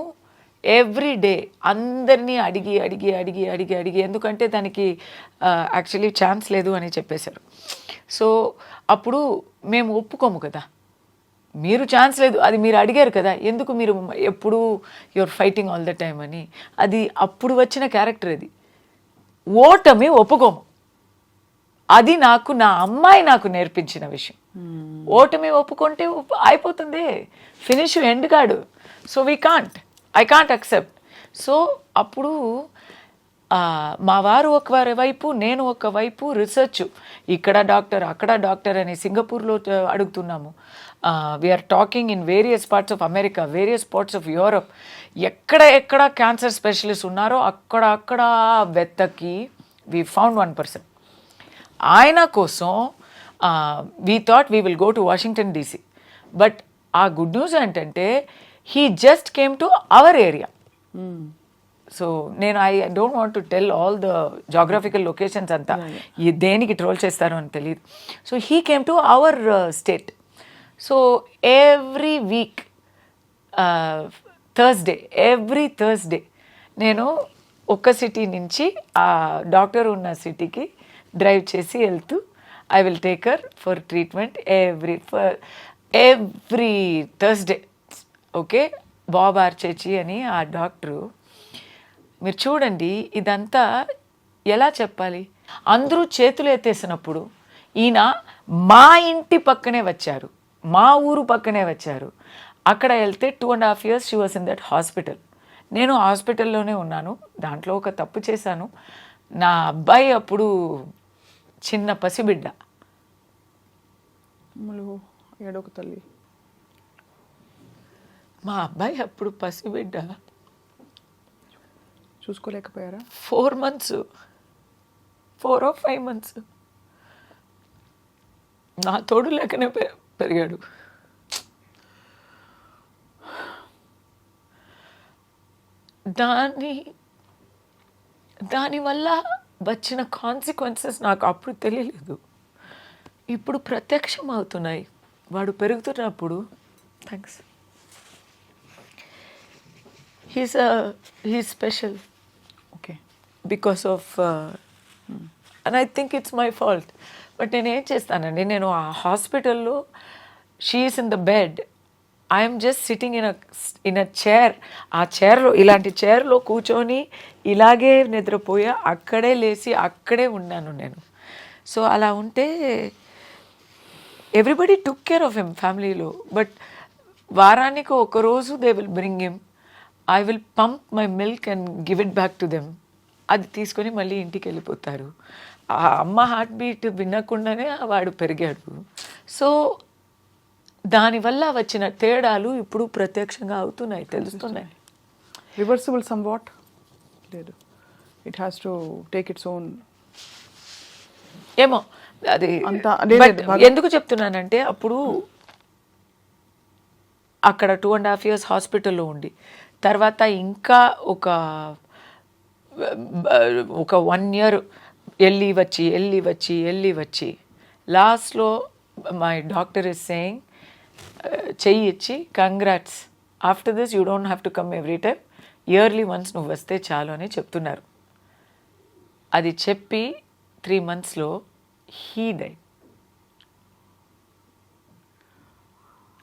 ఎవ్రీ డే అందరినీ అడిగి అడిగి అడిగి అడిగి అడిగి, ఎందుకంటే దానికి యాక్చువల్లీ ఛాన్స్ లేదు అని చెప్పేశారు. సో అప్పుడు మేము ఒప్పుకోము కదా, మీరు ఛాన్స్ లేదు, అది మీరు అడిగారు కదా, ఎందుకు మీరు ఎప్పుడు your fighting all the time అని. అది అప్పుడు వచ్చిన క్యారెక్టర్. అది ఓటమి ఒప్పుకోము. అది నాకు నా అమ్మాయి నాకు నేర్పించిన విషయం. ఓటమి ఒప్పుకుంటే అయిపోతుంది, ఫినిష్ ఎండ్ కాడు. So I can't accept. So అప్పుడు మా వారు ఒక వైపు, నేను ఒక వైపు రీసెర్చ్, ఇక్కడ డాక్టర్ అక్కడ డాక్టర్ అని సింగపూర్లో అడుగుతున్నాము. We're talking in various parts of America, various parts of Europe. ఎక్కడ క్యాన్సర్ స్పెషలిస్ట్ ఉన్నారో అక్కడ వెతకి వీ ఫౌండ్ 1 person. ఆయన కోసం we thought we will go to Washington DC. But ఆ గుడ్ న్యూస్ ఏంటంటే he just came to our area. So నేను I don't want to tell all the geographical locations అంతా, దేనికి ట్రోల్ చేస్తారో అని తెలియదు. So he came to our state. So every week every Thursday నేను ఒక సిటీ నుంచి ఆ డాక్టర్ ఉన్న సిటీకి డ్రైవ్ చేసి వెళ్తూ I will take her for treatment every Thursday. Okay, Bob ఆర్చేచి అని ఆ డాక్టరు. మీరు చూడండి, ఇదంతా ఎలా చెప్పాలి, అందరూ చేతులు ఎత్తేసినప్పుడు ఈయన మా ఇంటి పక్కనే వచ్చారు, మా ఊరు పక్కనే వచ్చారు. అక్కడ వెళ్తే 2.5 years she was in that hospital. నేను హాస్పిటల్లోనే ఉన్నాను. దాంట్లో ఒక తప్పు చేశాను. నా అబ్బాయి అప్పుడు చిన్న పసిబిడ్డ. ఏడొక తల్లి. మా అబ్బాయి అప్పుడు పసిబిడ్డ, చూసుకోలేకపోయారా? 4 months, 4 or 5 months. నా తోడు లేకనే పెరిగాడు. దానివల్ల వచ్చిన కాన్సిక్వెన్సెస్ నాకు అప్పుడు తెలియలేదు, ఇప్పుడు ప్రత్యక్షం అవుతున్నాయి. వాడు పెరుగుతున్నప్పుడు thanks, he's special. Okay. Because of and I think it's my fault. But నేను ఏం చేస్తానండి, నేను ఆ హాస్పిటల్లో she is in the bed, I'm just sitting in a chair. ఆ చైర్లో, ఇలాంటి చైర్లో కూర్చొని ఇలాగే నిద్రపోయా, అక్కడే లేచి అక్కడే ఉన్నాను నేను. సో అలా ఉంటే everybody took care of him ఫ్యామిలీలో. బట్ వారానికి ఒకరోజు they will bring him, I will pump my milk and give it back to them. అది తీసుకొని మళ్ళీ ఇంటికి వెళ్ళిపోతారు. ఆ అమ్మ హార్ట్ బీట్ వినకుండానే వాడు పెరిగాడు. సో దానివల్ల వచ్చిన తేడాలు ఇప్పుడు ప్రత్యక్షంగా అవుతున్నాయి, తెలుస్తున్నాయి. రివర్సిబుల్ సమ్ వాట్ లేదు, it has to take its own. ఏమో అది ఎందుకు చెప్తున్నానంటే, అప్పుడు అక్కడ 2.5 years హాస్పిటల్లో ఉండి, తర్వాత ఇంకా ఒక 1 year వెళ్ళి వచ్చి లాస్ట్లో మై డాక్టర్ ఇస్ సేయింగ్, చెయ్యి ఇచ్చి congrats, after this you don't have to come every time, yearly once నువ్వు వస్తే చాలు అని చెప్తున్నారు. అది చెప్పి 3 monthsలో హీ డైడ్.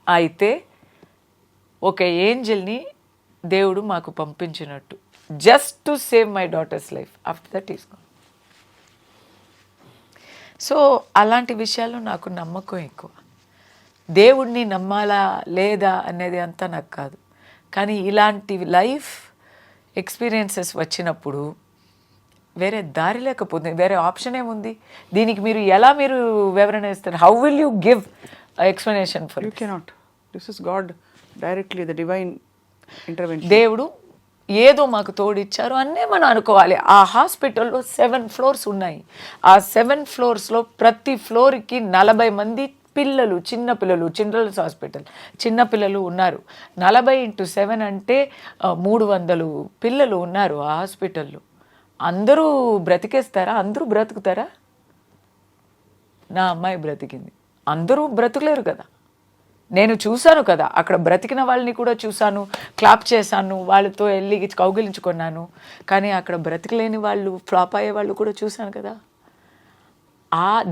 అయితే ఒక ఏంజల్ని దేవుడు మాకు పంపించినట్టు, just to save my daughter's life. After that is gone. So అలాంటి విషయాల్లో నాకు నమ్మకం ఎక్కువ. దేవుడిని నమ్మాలా లేదా అనేది అంతా నాకు కాదు, కానీ ఇలాంటి లైఫ్ ఎక్స్పీరియన్సెస్ వచ్చినప్పుడు వేరే దారి లేకపోతే వేరే ఆప్షన్ ఏముంది? దీనికి మీరు ఎలా వివరణ ఇస్తారు? How will you give explanation for? You cannot. This is God directly, the divine intervention. దేవుడు ఏదో మాకు తోడిచ్చారు అనే మనం అనుకోవాలి. ఆ హాస్పిటల్లో 7 floors ఉన్నాయి. ఆ 7 floors ప్రతి ఫ్లోర్కి 40 మంది పిల్లలు, చిన్నపిల్లలు, చిల్డ్రన్స్ హాస్పిటల్, చిన్నపిల్లలు ఉన్నారు. 40x7 అంటే 300 పిల్లలు ఉన్నారు ఆ హాస్పిటల్లో. అందరూ బ్రతికేస్తారా? అందరూ బ్రతుకుతారా? నా అమ్మాయి బ్రతికింది. అందరూ బ్రతకలేరు కదా, నేను చూశాను కదా, అక్కడ బ్రతికిన వాళ్ళని కూడా చూశాను, క్లాప్ చేశాను, వాళ్ళతో వెళ్ళి కౌగిలించుకున్నాను. కానీ అక్కడ బ్రతికలేని వాళ్ళు, ఫ్లాప్ అయ్యే వాళ్ళు కూడా చూశాను కదా.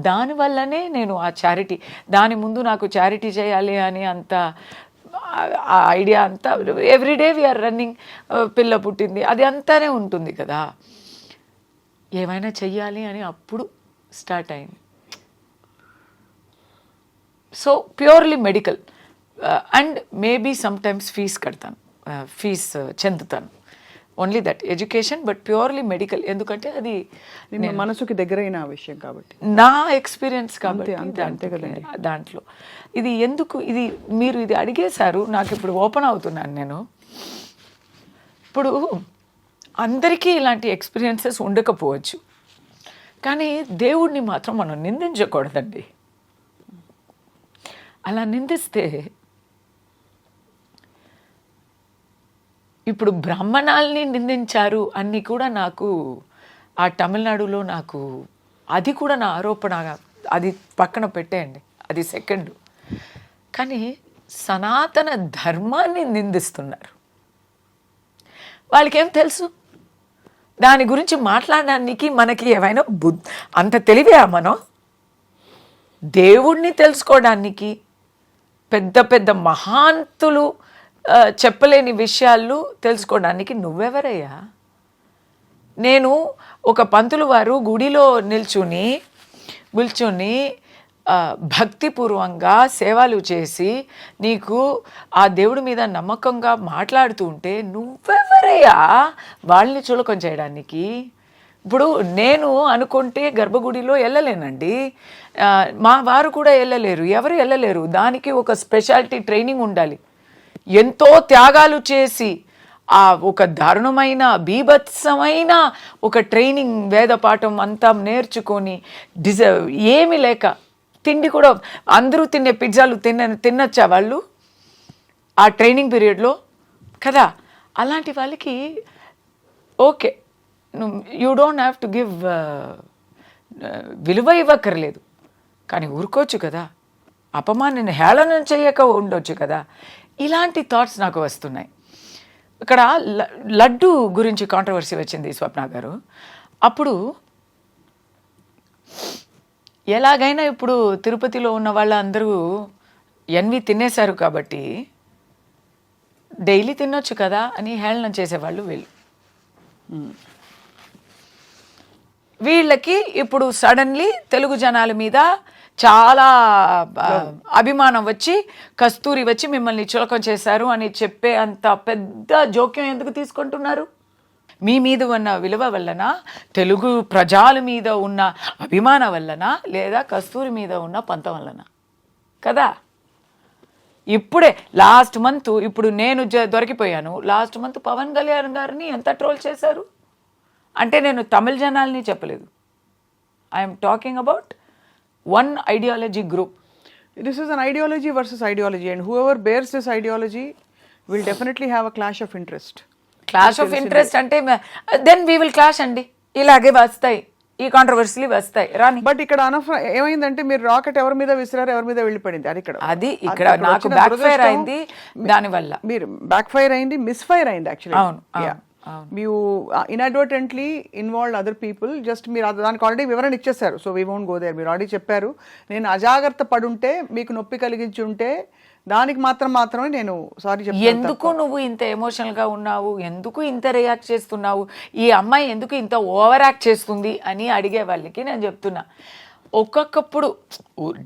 దానివల్లనే నేను ఆ చారిటీ, దాని ముందు నాకు చారిటీ చేయాలి అని అంత ఆ ఐడియా అంతా ఎవ్రీడే వీఆర్ రన్నింగ్, పిల్ల పుట్టింది, అది అంతానే ఉంటుంది కదా. ఏమైనా చెయ్యాలి అని అప్పుడు స్టార్ట్ అయింది. So purely medical and maybe sometimes fees కడతాను, ఫీజ్ చెందుతాను, only that education, but purely medical. ఎందుకంటే అది మనసుకి దగ్గరైన విషయం కాబట్టి, నా ఎక్స్పీరియన్స్ కాబట్టి అంతే కదండి. దాంట్లో ఇది ఎందుకు, ఇది మీరు ఇది అడిగేశారు, నాకు ఇప్పుడు ఓపెన్ అవుతున్నాను నేను. ఇప్పుడు అందరికీ ఇలాంటి ఎక్స్పీరియన్సెస్ ఉండకపోవచ్చు, కానీ దేవుడిని మాత్రం మనం నిందించకూడదండి. అలా నిందిస్తే ఇప్పుడు బ్రాహ్మణాల్ని నిందించారు అన్నీ కూడా నాకు ఆ తమిళనాడులో నాకు అది కూడా నా ఆరోపణ, అది పక్కన పెట్టేయండి, అది సెకండ్. కానీ సనాతన ధర్మాన్ని నిందిస్తున్నారు. వాళ్ళకేం తెలుసు దాని గురించి మాట్లాడడానికి? మనకి ఏమైనా అంత తెలివా మనం? దేవుణ్ణి తెలుసుకోవడానికి పెద్ద పెద్ద మహాంతులు చెప్పలేని విషయాలు తెలుసుకోవడానికి నువ్వెవరయ్యా? నేను ఒక పంతులు వారు గుడిలో నిల్చుని భక్తిపూర్వంగా సేవలు చేసి నీకు ఆ దేవుడి మీద నమ్మకంగా మాట్లాడుతూ ఉంటే నువ్వెవరయ్యా వాళ్ళని చులకం చేయడానికి? ఇప్పుడు నేను అనుకుంటే గర్భగుడిలో వెళ్ళలేనండి, మా వారు కూడా వెళ్ళలేరు, ఎవరు వెళ్ళలేరు. దానికి ఒక స్పెషాలిటీ ట్రైనింగ్ ఉండాలి. ఎంతో త్యాగాలు చేసి ఆ ఒక దారుణమైన బీభత్సమైన ఒక ట్రైనింగ్, వేద పాఠం అంతా నేర్చుకొని ఏమీ లేక, తిండి కూడా అందరూ తినే పిజ్జాలు తినొచ్చా వాళ్ళు ఆ ట్రైనింగ్ పీరియడ్లో కదా? అలాంటి వాళ్ళకి okay, you don't have to give, విలువ ఇవ్వక్కర్లేదు, కానీ ఊరుకోవచ్చు కదా, అపమానం హేళనం చేయక ఉండొచ్చు కదా. ఇలాంటి థాట్స్ నాకు వస్తున్నాయి. ఇక్కడ లడ్డు గురించి కాంట్రవర్సీ వచ్చింది స్వప్న గారు. అప్పుడు ఎలాగైనా ఇప్పుడు తిరుపతిలో ఉన్న వాళ్ళందరూ ఎన్వి తినేశారు కాబట్టి డైలీ తినొచ్చు కదా అని హేళన చేసేవాళ్ళు వీళ్ళు. వీళ్ళకి ఇప్పుడు సడన్లీ తెలుగు జనాల మీద చాలా అభిమానం వచ్చి, కస్తూరి వచ్చి మిమ్మల్ని చులకం చేశారు అని చెప్పే అంత పెద్ద జోక్యం ఎందుకు తీసుకుంటున్నారు? మీ మీద ఉన్న విలువ వల్లనా, తెలుగు ప్రజల మీద ఉన్న అభిమానం వల్లనా, లేదా కస్తూరి మీద ఉన్న పంతం వల్లనా కదా? ఇప్పుడే లాస్ట్ మంత్, ఇప్పుడు నేను దొరికిపోయాను, లాస్ట్ మంత్ పవన్ కళ్యాణ్ గారిని ఎంత ట్రోల్ చేశారు అంటే, నేను తమిళ జనాల్ని చెప్పలేదు, I'm talking about one ideology group. This is an ideology versus ideology, and whoever bears this ideology will definitely have a clash of interest. Clash of interest అంటే then we will clash అండి, ఇలాగే వస్తాయి ఈ కాంట్రవర్సీలు వస్తాయి రాని. But ఇక్కడ ఏమైందంటే, మీరు రాకెట్ ఎవరి మీద విసిరారు, ఎవరి మీద వెళ్ళిపడింది, అది ఇక్కడ నాకు బ్యాక్ ఫైర్ అయింది. దానివల్ల మీరు బ్యాక్ ఫైర్ అయింది, మిస్ ఫైర్ అయింది యాక్చువల్లీ. అవును, you inadvertently involved other people. just మీరు దానికి ఆల్రెడీ వివరణ ఇచ్చేసారు, so we won't go there. మీరు ఆల్రెడీ చెప్పారు, నేను అజాగ్రత్త పడుంటే, మీకు నొప్పి కలిగించి ఉంటే దానికి మాత్రమే నేను సారీ చెప్తాను. ఎందుకు నువ్వు ఇంత ఎమోషనల్గా ఉన్నావు, ఎందుకు ఇంత రియాక్ట్ చేస్తున్నావు, ఈ అమ్మాయి ఎందుకు ఇంత ఓవర్ యాక్ట్ చేస్తుంది అని అడిగే వాళ్ళకి నేను చెప్తున్నా, ఒక్కొక్కప్పుడు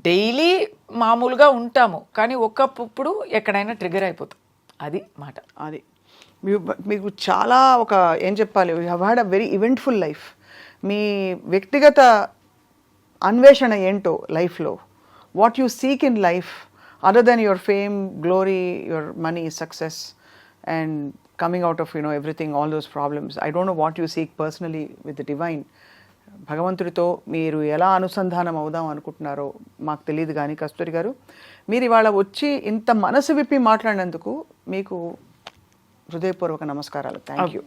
డైలీ మామూలుగా ఉంటాము, కానీ ఒక్కొక్కప్పుడు ఎక్కడైనా ట్రిగర్ అయిపోతాం, అది మాట. అది మీకు చాలా ఒక ఏం చెప్పాలి, you have had a very eventful life. మీ వ్యక్తిగత అన్వేషణ ఏంటో లైఫ్లో, what you seek in life other than your fame, glory, your money, success and coming out of everything, all those problems. I don't know what you seek personally with the divine. భగవంతుడితో మీరు ఎలా అనుసంధానం అవుదాం అనుకుంటున్నారో మాకు తెలియదు, కానీ కస్తూరి గారు, మీరు ఇవాళ వచ్చి ఇంత మనసు విప్పి మాట్లాడినందుకు మీకు హృదయపూర్వక నమస్కారాలు. Thank you.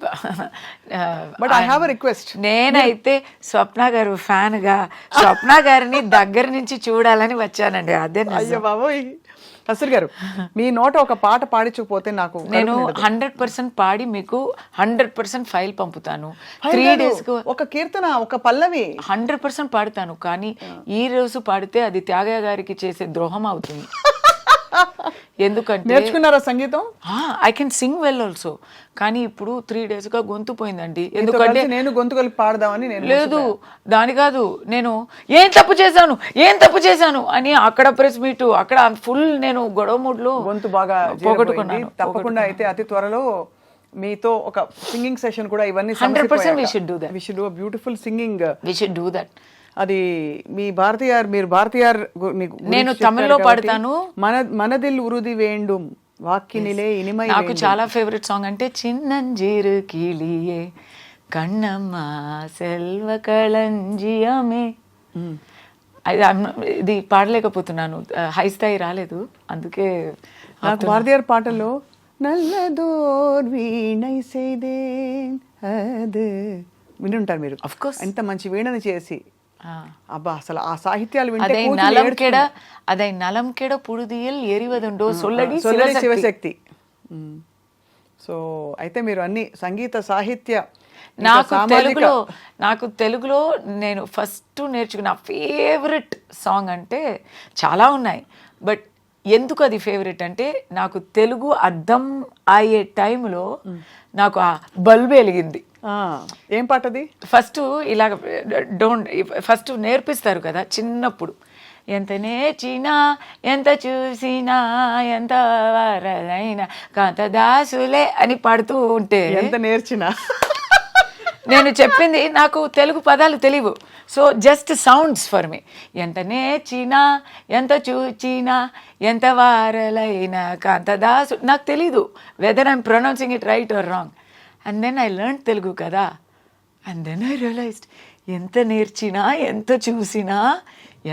Uh, but I have a request. నేనైతే స్వప్న గారు ఫ్యాన్గా స్వప్న గారిని దగ్గర నుంచి చూడాలని వచ్చానండి. అదే అయ్యో బాబోయ్. కస్తూరి గారు, మీ నోట ఒక పాట పాడించకపోతే నాకు నేను 100% పాడి మీకు 100% ఫైల్ పంపుతాను. 3 days ఒక కీర్తన, ఒక పల్లవి 100% పాడుతాను. కానీ ఈ రోజు పాడితే అది త్యాగయ్య గారికి చేసే ద్రోహం అవుతుంది. ఎందుకంటే నేర్చుకున్నారా సంగీతం? I can sing well also. కానీ ఇప్పుడు 3 daysగా గొంతు పోయిందండి. ఎందుకంటే నేను గొంతు కలిపి పాడదామని నేను లేదు, దాని కాదు, నేను ఏం తప్పు చేశాను అని అక్కడ ప్రెస్ మీట్, అక్కడ ఫుల్ నేను గొడవ మూడ్లో గొంతు బాగా పోగొట్టుకున్నాను. తప్పకుండా అయితే అతి త్వరలో మీతో ఒక సింగింగ్ సెషన్ కూడా ఇవన్నీ 100% we should do that. we should do a beautiful singing. we should do that. అది మీ భారతీయార్, మీరు భారతీయార్ నేను తమిళ్లో పాడతాను. మనదిల్ ఉరుది వేండుం వాక్కినిలే ఇనిమై. నాకు చాలా ఫేవరెట్ సాంగ్ అంటే చిన్నంజీరు కీలియే కన్నమ్మ సెల్వ కళంజియమే. ఇది పాడలేకపోతున్నాను, హై స్థాయి రాలేదు. అందుకే నాకు భారతీయార్ పాటల్లో నల్లదోర్ వీణై సేదేన్ అది వినుంటారు మీరు. Of course. ఎంత మంచి వీణని చేసి అబ్బా, అసలు ఆ సాహిత్యాలు వింటే అదై నలం కెడ పుడుదియల్ ఎరివదుండో సొల్లడి శివశక్తి. సో అయితే మీరు అన్ని సంగీత సాహిత్య, నాకు తెలుగులో నేను ఫస్ట్ నేర్చుకున్న ఫేవరెట్ సాంగ్ అంటే చాలా ఉన్నాయి. బట్ ఎందుకు అది ఫేవరెట్ అంటే నాకు తెలుగు అర్థం అయ్యే టైంలో నాకు ఆ బల్బు వెలిగింది. ఏం పాటది? ఫస్ట్ నేర్పిస్తారు కదా చిన్నప్పుడు, ఎంత నేర్చినా ఎంత చూసినా ఎంత వారైనా కాంతదాసులే అని పాడుతూ ఉంటే, ఎంత నేర్చినా నేను చెప్పింది నాకు తెలుగు పదాలు తెలియవు. So just sounds for me. ఎంత నేర్చినా ఎంత చూచినా ఎంత వారలైనా కాంతదాసు, నాకు తెలీదు whether I'm pronouncing it right or wrong. And then I learn Telugu కదా. అండ్ దెన్ ఐ రియలైజ్డ్ ఎంత నేర్చినా ఎంత చూసినా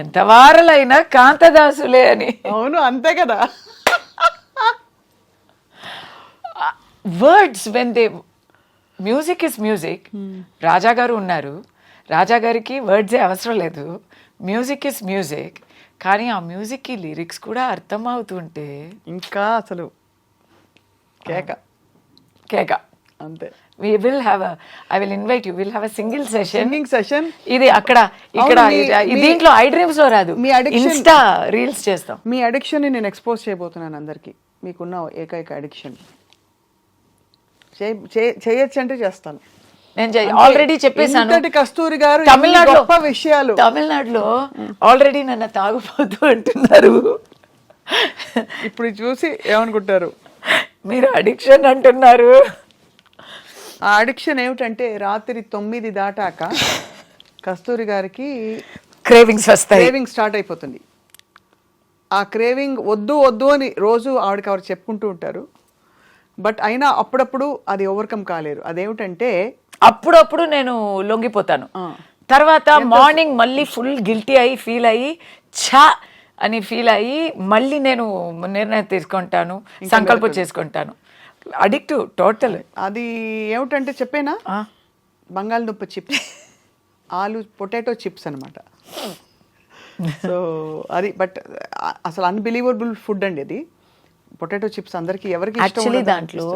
ఎంత వారలైనా కాంతదాసులే అని. అవును, అంతే కదా. Words when they music is music. Raja గారు ఉన్నారు, రాజా గారికి వర్డ్సే అవసరం లేదు. Music is music. కానీ ఆ మ్యూజిక్కి లిరిక్స్ కూడా అర్థం అవుతుంటే ఇంకా అసలు కేక కేక. అంతే. We will have a, I will invite you, we'll have a single session. ఇది అక్కడ ఇక్కడ దీంట్లో ఐ డ్రీమ్స్ లో రాదు, ఇన్స్టా రీల్స్ చేస్తాం. మీ అడిక్షన్ ని నేను ఎక్స్పోజ్ చేయబోతున్నాను అందరికి. మీకున్న ఏకైక అడిక్షన్ చేయొచ్చు అంటే చేస్తాను. నేను ఆల్రెడీ చెప్పేశాను. కస్తూరి గారు తమిళనాడులో ఆల్రెడీ నన్ను తాగుపోతూ అంటున్నారు. ఇప్పుడు చూసి ఏమనుకుంటారు? మీరు అడిక్షన్ అంటున్నారు. ఆ అడిక్షన్ ఏమిటంటే రాత్రి 9 దాటాక కస్తూరి గారికి క్రేవింగ్స్ వస్తాయి, క్రేవింగ్ స్టార్ట్ అయిపోతుంది. ఆ క్రేవింగ్ వద్దు వద్దు అని రోజు ఆవిడకి ఎవరు చెప్పుకుంటూ ఉంటారు. బట్ అయినా అప్పుడప్పుడు అది ఓవర్కమ్ కాలేరు. అదేమిటంటే అప్పుడప్పుడు నేను లొంగిపోతాను. తర్వాత మార్నింగ్ మళ్ళీ ఫుల్ గిల్టీ అయ్యి ఫీల్ అయ్యి ఛా అని ఫీల్ అయ్యి మళ్ళీ నేను నిర్ణయం తీసుకుంటాను, సంకల్పం చేసుకుంటాను. Addictive total. అది ఏమిటంటే చెప్పేనా, బంగాళదుంప చిప్స్, ఆలు పొటాటో చిప్స్ అనమాట. సో అది బట్ అసలు అన్బిలీవబుల్ ఫుడ్ అండి అది. పొటాటో చిప్స్ అందరికి ఎవరికి యాక్చువల్లీ దాంట్లో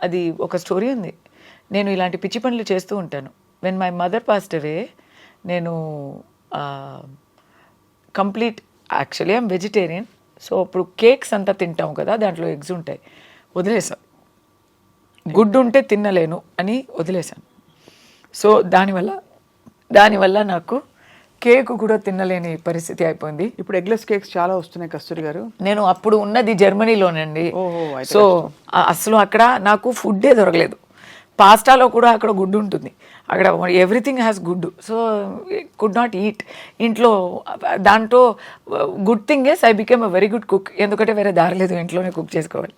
అది ఒక స్టోరీ ఉంది. నేను ఇలాంటి పిచ్చి పనులు చేస్తూ ఉంటాను. When my mother passed away, నేను complete actually I'm vegetarian. So ఇప్పుడు కేక్స్ అంతా తింటాం కదా, దాంట్లో ఎగ్స్ ఉంటాయి, వదిలేసాను. గుడ్డు ఉంటే తినలేను అని వదిలేసాను. సో దానివల్ల నాకు కేక్ కూడా తినలేని పరిస్థితి అయిపోయింది. ఇప్పుడు ఎగ్లెస్ కేక్స్ చాలా వస్తున్నాయి కస్తూరి గారు. నేను అప్పుడు ఉన్నది జర్మనీలోనండి. సో అసలు అక్కడ నాకు ఫుడ్డే దొరకలేదు. పాస్టాలో కూడా అక్కడ గుడ్డు ఉంటుంది, అక్కడ ఎవ్రీథింగ్ హ్యాస్ గుడ్డు. సో కుడ్ నాట్ ఈట్ ఇంట్లో. దాంట్లో good thing is I became a very good cook, ఎందుకంటే వేరే దారి లేదు, ఇంట్లోనే కుక్ చేసుకోవాలి.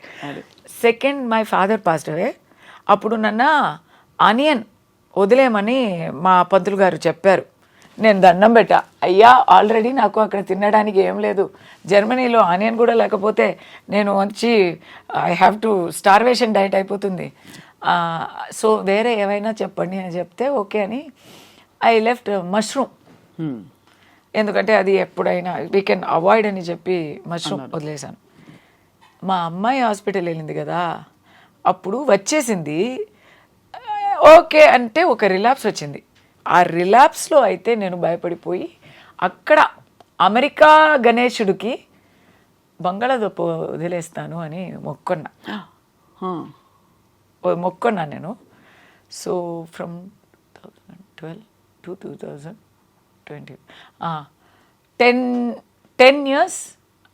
Second my father passed away. అప్పుడు నన్ను ఆనియన్ వదిలేయమని మా పంతులు గారు చెప్పారు. నేను దండం పెట్టా, అయ్యా ఆల్రెడీ నాకు అక్కడ తినడానికి ఏం లేదు, జర్మనీలో ఆనియన్ కూడా లేకపోతే నేను వచ్చి I have to starvation diet అయిపోతుంది, సో వేరే ఏవైనా చెప్పండి అని చెప్తే ఓకే అని ఐ లెఫ్ట్ మష్రూమ్. ఎందుకంటే అది ఎప్పుడైనా వీ కెన్ అవాయిడ్ అని చెప్పి మష్రూమ్ వదిలేశాను. మా అమ్మాయి హాస్పిటల్ వెళ్ళింది కదా, అప్పుడు వచ్చేసింది ఓకే అంటే ఒక రిలాప్స్ వచ్చింది. ఆ రిలాప్స్లో అయితే నేను భయపడిపోయి అక్కడ అమెరికా గణేశుడికి బంగాళాదుంప వదిలేస్తాను అని మొక్కున్నా నేను. సో ఫ్రమ్ 2012 to 2020 10 years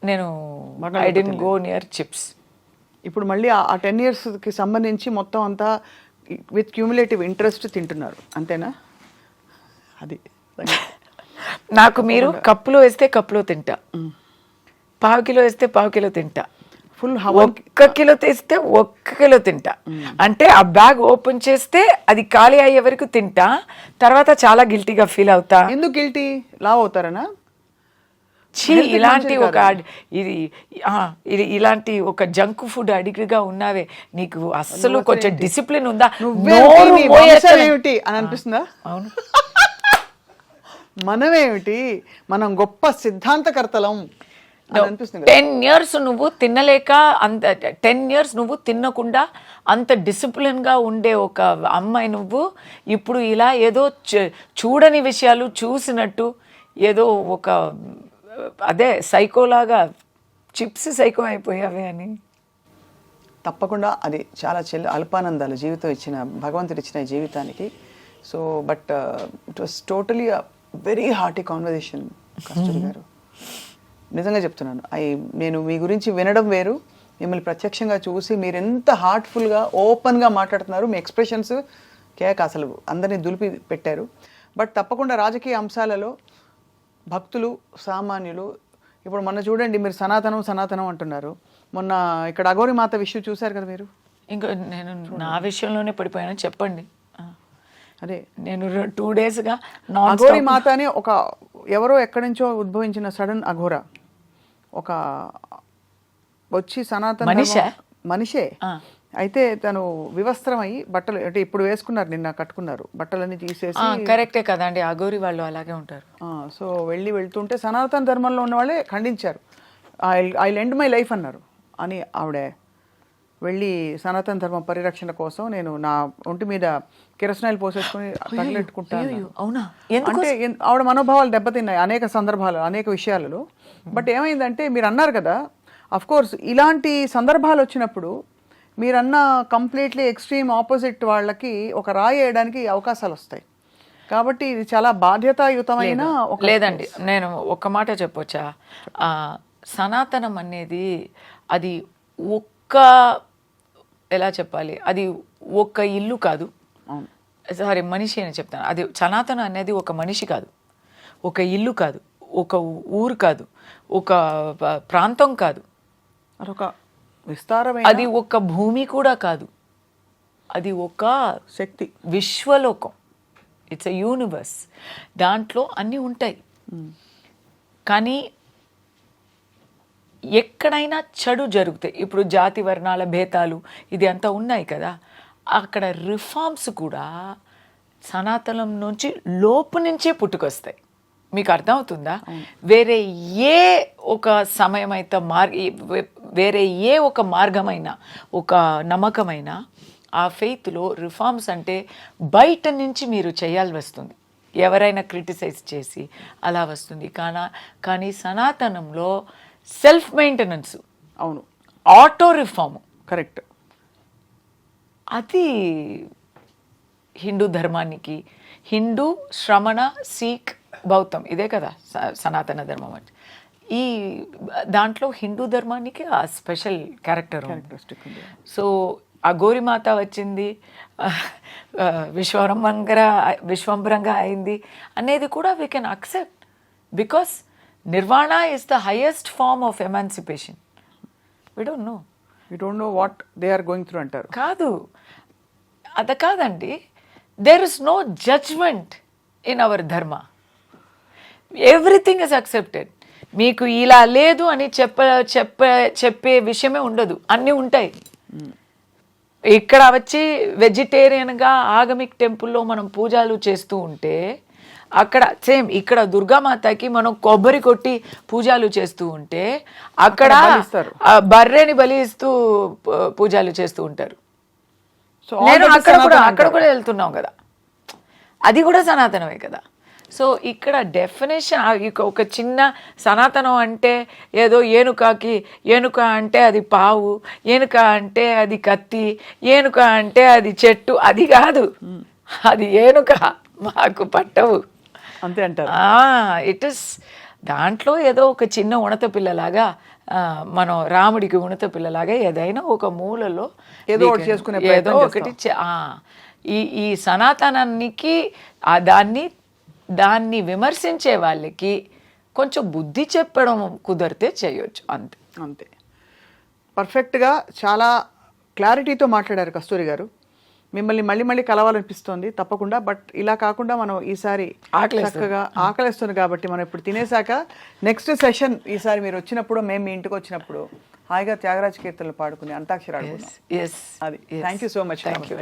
నేను I didn't go near chips. ఇప్పుడు మళ్ళీ ఆ 10 yearsకి సంబంధించి మొత్తం అంతా విత్ క్యూములేటివ్ ఇంట్రెస్ట్ తింటున్నారు అంతేనా? అది నాకు మీరు కప్పులో వేస్తే కప్పులో తింటా, పావు కిలో వేస్తే పావు కిలో తింటా, ఫుల్ 1 కిలో తీస్తే 1 కిలో తింటా. అంటే ఆ బ్యాగ్ ఓపెన్ చేస్తే అది ఖాళీ అయ్యే వరకు తింటా, తర్వాత చాలా గిల్టీగా ఫీల్ అవుతా. ఎందుకు గిల్టీ? లావ్ అవుతారనా? ఇలాంటి ఒక ఇది ఇలాంటి ఒక జంక్ ఫుడ్ అడిక్ట్గా ఉన్నావే, నీకు అస్సలు కొంచెం డిసిప్లిన్ ఉందా? ఏమిటి అని అనిపిస్తుందా? అవును. మనమేమిటి, మనం గొప్ప సిద్ధాంతకర్తలం అనిపిస్తుంది. 10 years నువ్వు తినలేక, అంత 10 years నువ్వు తినకుండా అంత డిసిప్లిన్గా ఉండే ఒక అమ్మాయి నువ్వు ఇప్పుడు ఇలా ఏదో చూడని విషయాలు చూసినట్టు ఏదో ఒక అదే సైకోలాగా చిప్స్ సైకో అయిపోయావే అని. తప్పకుండా అది చాలా అల్పానందాలు జీవితం ఇచ్చిన, భగవంతుడు ఇచ్చిన జీవితానికి. So but it was totally very hearty conversation Kasthuri గారు. నిజంగా చెప్తున్నాను, నేను మీ గురించి వినడం వేరు, మిమ్మల్ని ప్రత్యక్షంగా చూసి మీరు ఎంత హార్ట్ఫుల్గా ఓపెన్గా మాట్లాడుతున్నారు, మీ ఎక్స్ప్రెషన్స్ కేక అసలు అందరినీ దులిపి పెట్టారు. బట్ తప్పకుండా రాజకీయ అంశాలలో భక్తులు సామాన్యులు ఇప్పుడు మొన్న చూడండి, మీరు సనాతనం అంటున్నారు. మొన్న ఇక్కడ అఘోరి మాత విషయం చూశారు కదా మీరు. ఇంకా నేను నా విషయంలోనే పడిపోయాను చెప్పండి. అదే నేను 2 daysగా అఘోరి మాత అని ఒక ఎవరో ఎక్కడి నుంచో ఉద్భవించిన సడన్ అఘోర ఒక వచ్చి సనాతన మనిషే అయితే తను వివస్త్రం అయ్యి బట్టలు అంటే ఇప్పుడు వేసుకున్నారు, నిన్న కట్టుకున్నారు, బట్టలన్నీ తీసేసి. కరెక్టే కదండి, అఘోరి వాళ్ళు అలాగే ఉంటారు. సో వెళ్తుంటే సనాతన ధర్మంలో ఉన్న వాళ్ళే ఖండించారు. ఐ లెండ్ మై లైఫ్ అన్నారు అని ఆవిడ వెళ్ళి సనాతన ధర్మం పరిరక్షణ కోసం నేను నా ఒంటి మీద కిరసనాయిలు పోసేసుకుని తగిలెట్టుకుంటాను. అవునా? అంటే ఆవిడ మనోభావాలు దెబ్బతిన్నాయి అనేక సందర్భాలు అనేక విషయాలలో. బట్ ఏమైందంటే మీరు అన్నారు కదా, అఫ్ కోర్స్ ఇలాంటి సందర్భాలు వచ్చినప్పుడు మీరన్న కంప్లీట్లీ ఎక్స్ట్రీమ్ ఆపోజిట్ వాళ్ళకి ఒక రాయి వేయడానికి అవకాశాలు వస్తాయి. కాబట్టి ఇది చాలా బాధ్యతాయుతమైన. లేదండి, నేను ఒక మాట చెప్పొచ్చా, సనాతనం అనేది అది ఎలా చెప్పాలి, అది ఒక ఇల్లు కాదు, సారీ మనిషి అని చెప్తాను. అది సనాతనం అనేది ఒక మనిషి కాదు, ఒక ఇల్లు కాదు, ఒక ఊరు కాదు, ఒక ప్రాంతం కాదు, అదొక విస్తారమైన, అది ఒక భూమి కూడా కాదు, అది ఒక శక్తి, విశ్వలోకం. It's a universe. దాంట్లో అన్నీ ఉంటాయి. కానీ ఎక్కడైనా చెడు జరుగుతాయి. ఇప్పుడు జాతి వర్ణాల భేదాలు ఇది అంతా ఉన్నాయి కదా, అక్కడ రిఫార్మ్స్ కూడా సనాతనం నుంచి లోపు నుంచే పుట్టుకొస్తాయి. మీకు అర్థమవుతుందా? వేరే ఏ ఒక సమయం అయితే వేరే ఏ ఒక మార్గమైనా ఒక నమ్మకమైనా ఆ ఫెయిత్లో రిఫార్మ్స్ అంటే బయట నుంచి మీరు చేయాల్సి వస్తుంది, ఎవరైనా క్రిటిసైజ్ చేసి అలా వస్తుంది. కానీ సనాతనంలో సెల్ఫ్ మెయింటెనెన్స్, అవును, ఆటో రిఫార్మ్, కరెక్ట్. అది హిందూ ధర్మానికి, హిందూ, శ్రమణ, సిక్, బౌద్ధం ఇదే కదా సనాతన ధర్మం అంటే. ఈ దాంట్లో హిందూ ధర్మానికి ఆ స్పెషల్ క్యారెక్టర్ ఉంది. సో అఘోరి మాత వచ్చింది, విశ్వంబరంగా అయింది అనేది కూడా we can accept, because nirvana is the highest form of emancipation. We don't know what they are going through అంటారు. కాదు, అది కాదండి, there is no judgement in our dharma. Everything is accepted. మీకు ఇలా లేదు అని చెప్పే విషయమే ఉండదు, అన్నీ ఉంటాయి. ఇక్కడ వచ్చి వెజిటేరియన్గా ఆగమిక్ టెంపుల్లో మనం పూజలు చేస్తూ ఉంటే, అక్కడ సేమ్ ఇక్కడ దుర్గామాతకి మనం కొబ్బరి కొట్టి పూజలు చేస్తూ ఉంటే, అక్కడ బర్రెని బలి ఇస్తూ పూజలు చేస్తూ ఉంటారు. నేను అక్కడ కూడా వెళ్తున్నాం కదా, అది కూడా సనాతనమే కదా. సో ఇక్కడ డెఫినేషన్ ఒక చిన్న సనాతనం అంటే ఏదో ఏనుక అంటే అది పావు, ఏనుక అంటే అది కత్తి, ఏనుక అంటే అది చెట్టు, అది కాదు. అది ఏనుక మాకు పట్టవు అంతే అంటారు. ఇట్ ఇస్ దాంట్లో ఏదో ఒక చిన్న ఉణత పిల్లలాగా, మనం రాముడికి ఉణత పిల్లలాగా ఏదైనా ఒక మూలలో ఏదో ఒకటి ఈ సనాతనానికి దాన్ని విమర్శించే వాళ్ళకి కొంచెం బుద్ధి చెప్పడం కుదిరితే చేయొచ్చు, అంతే అంతే. పర్ఫెక్ట్గా చాలా క్లారిటీతో మాట్లాడారు కస్తూరి గారు. మిమ్మల్ని మళ్ళీ మళ్ళీ కలవాలనిపిస్తోంది తప్పకుండా. బట్ ఇలా కాకుండా మనం ఈసారి చక్కగా ఆకలిస్తుంది కాబట్టి మనం ఇప్పుడు తినేసాక నెక్స్ట్ సెషన్ ఈసారి మీరు వచ్చినప్పుడు, మేము మీ ఇంటికి వచ్చినప్పుడు హాయిగా త్యాగరాజ కీర్తనలు పాడుకుని అంతాక్షరి ఆడుకుందాం. అది. Thank you so much. Thank you.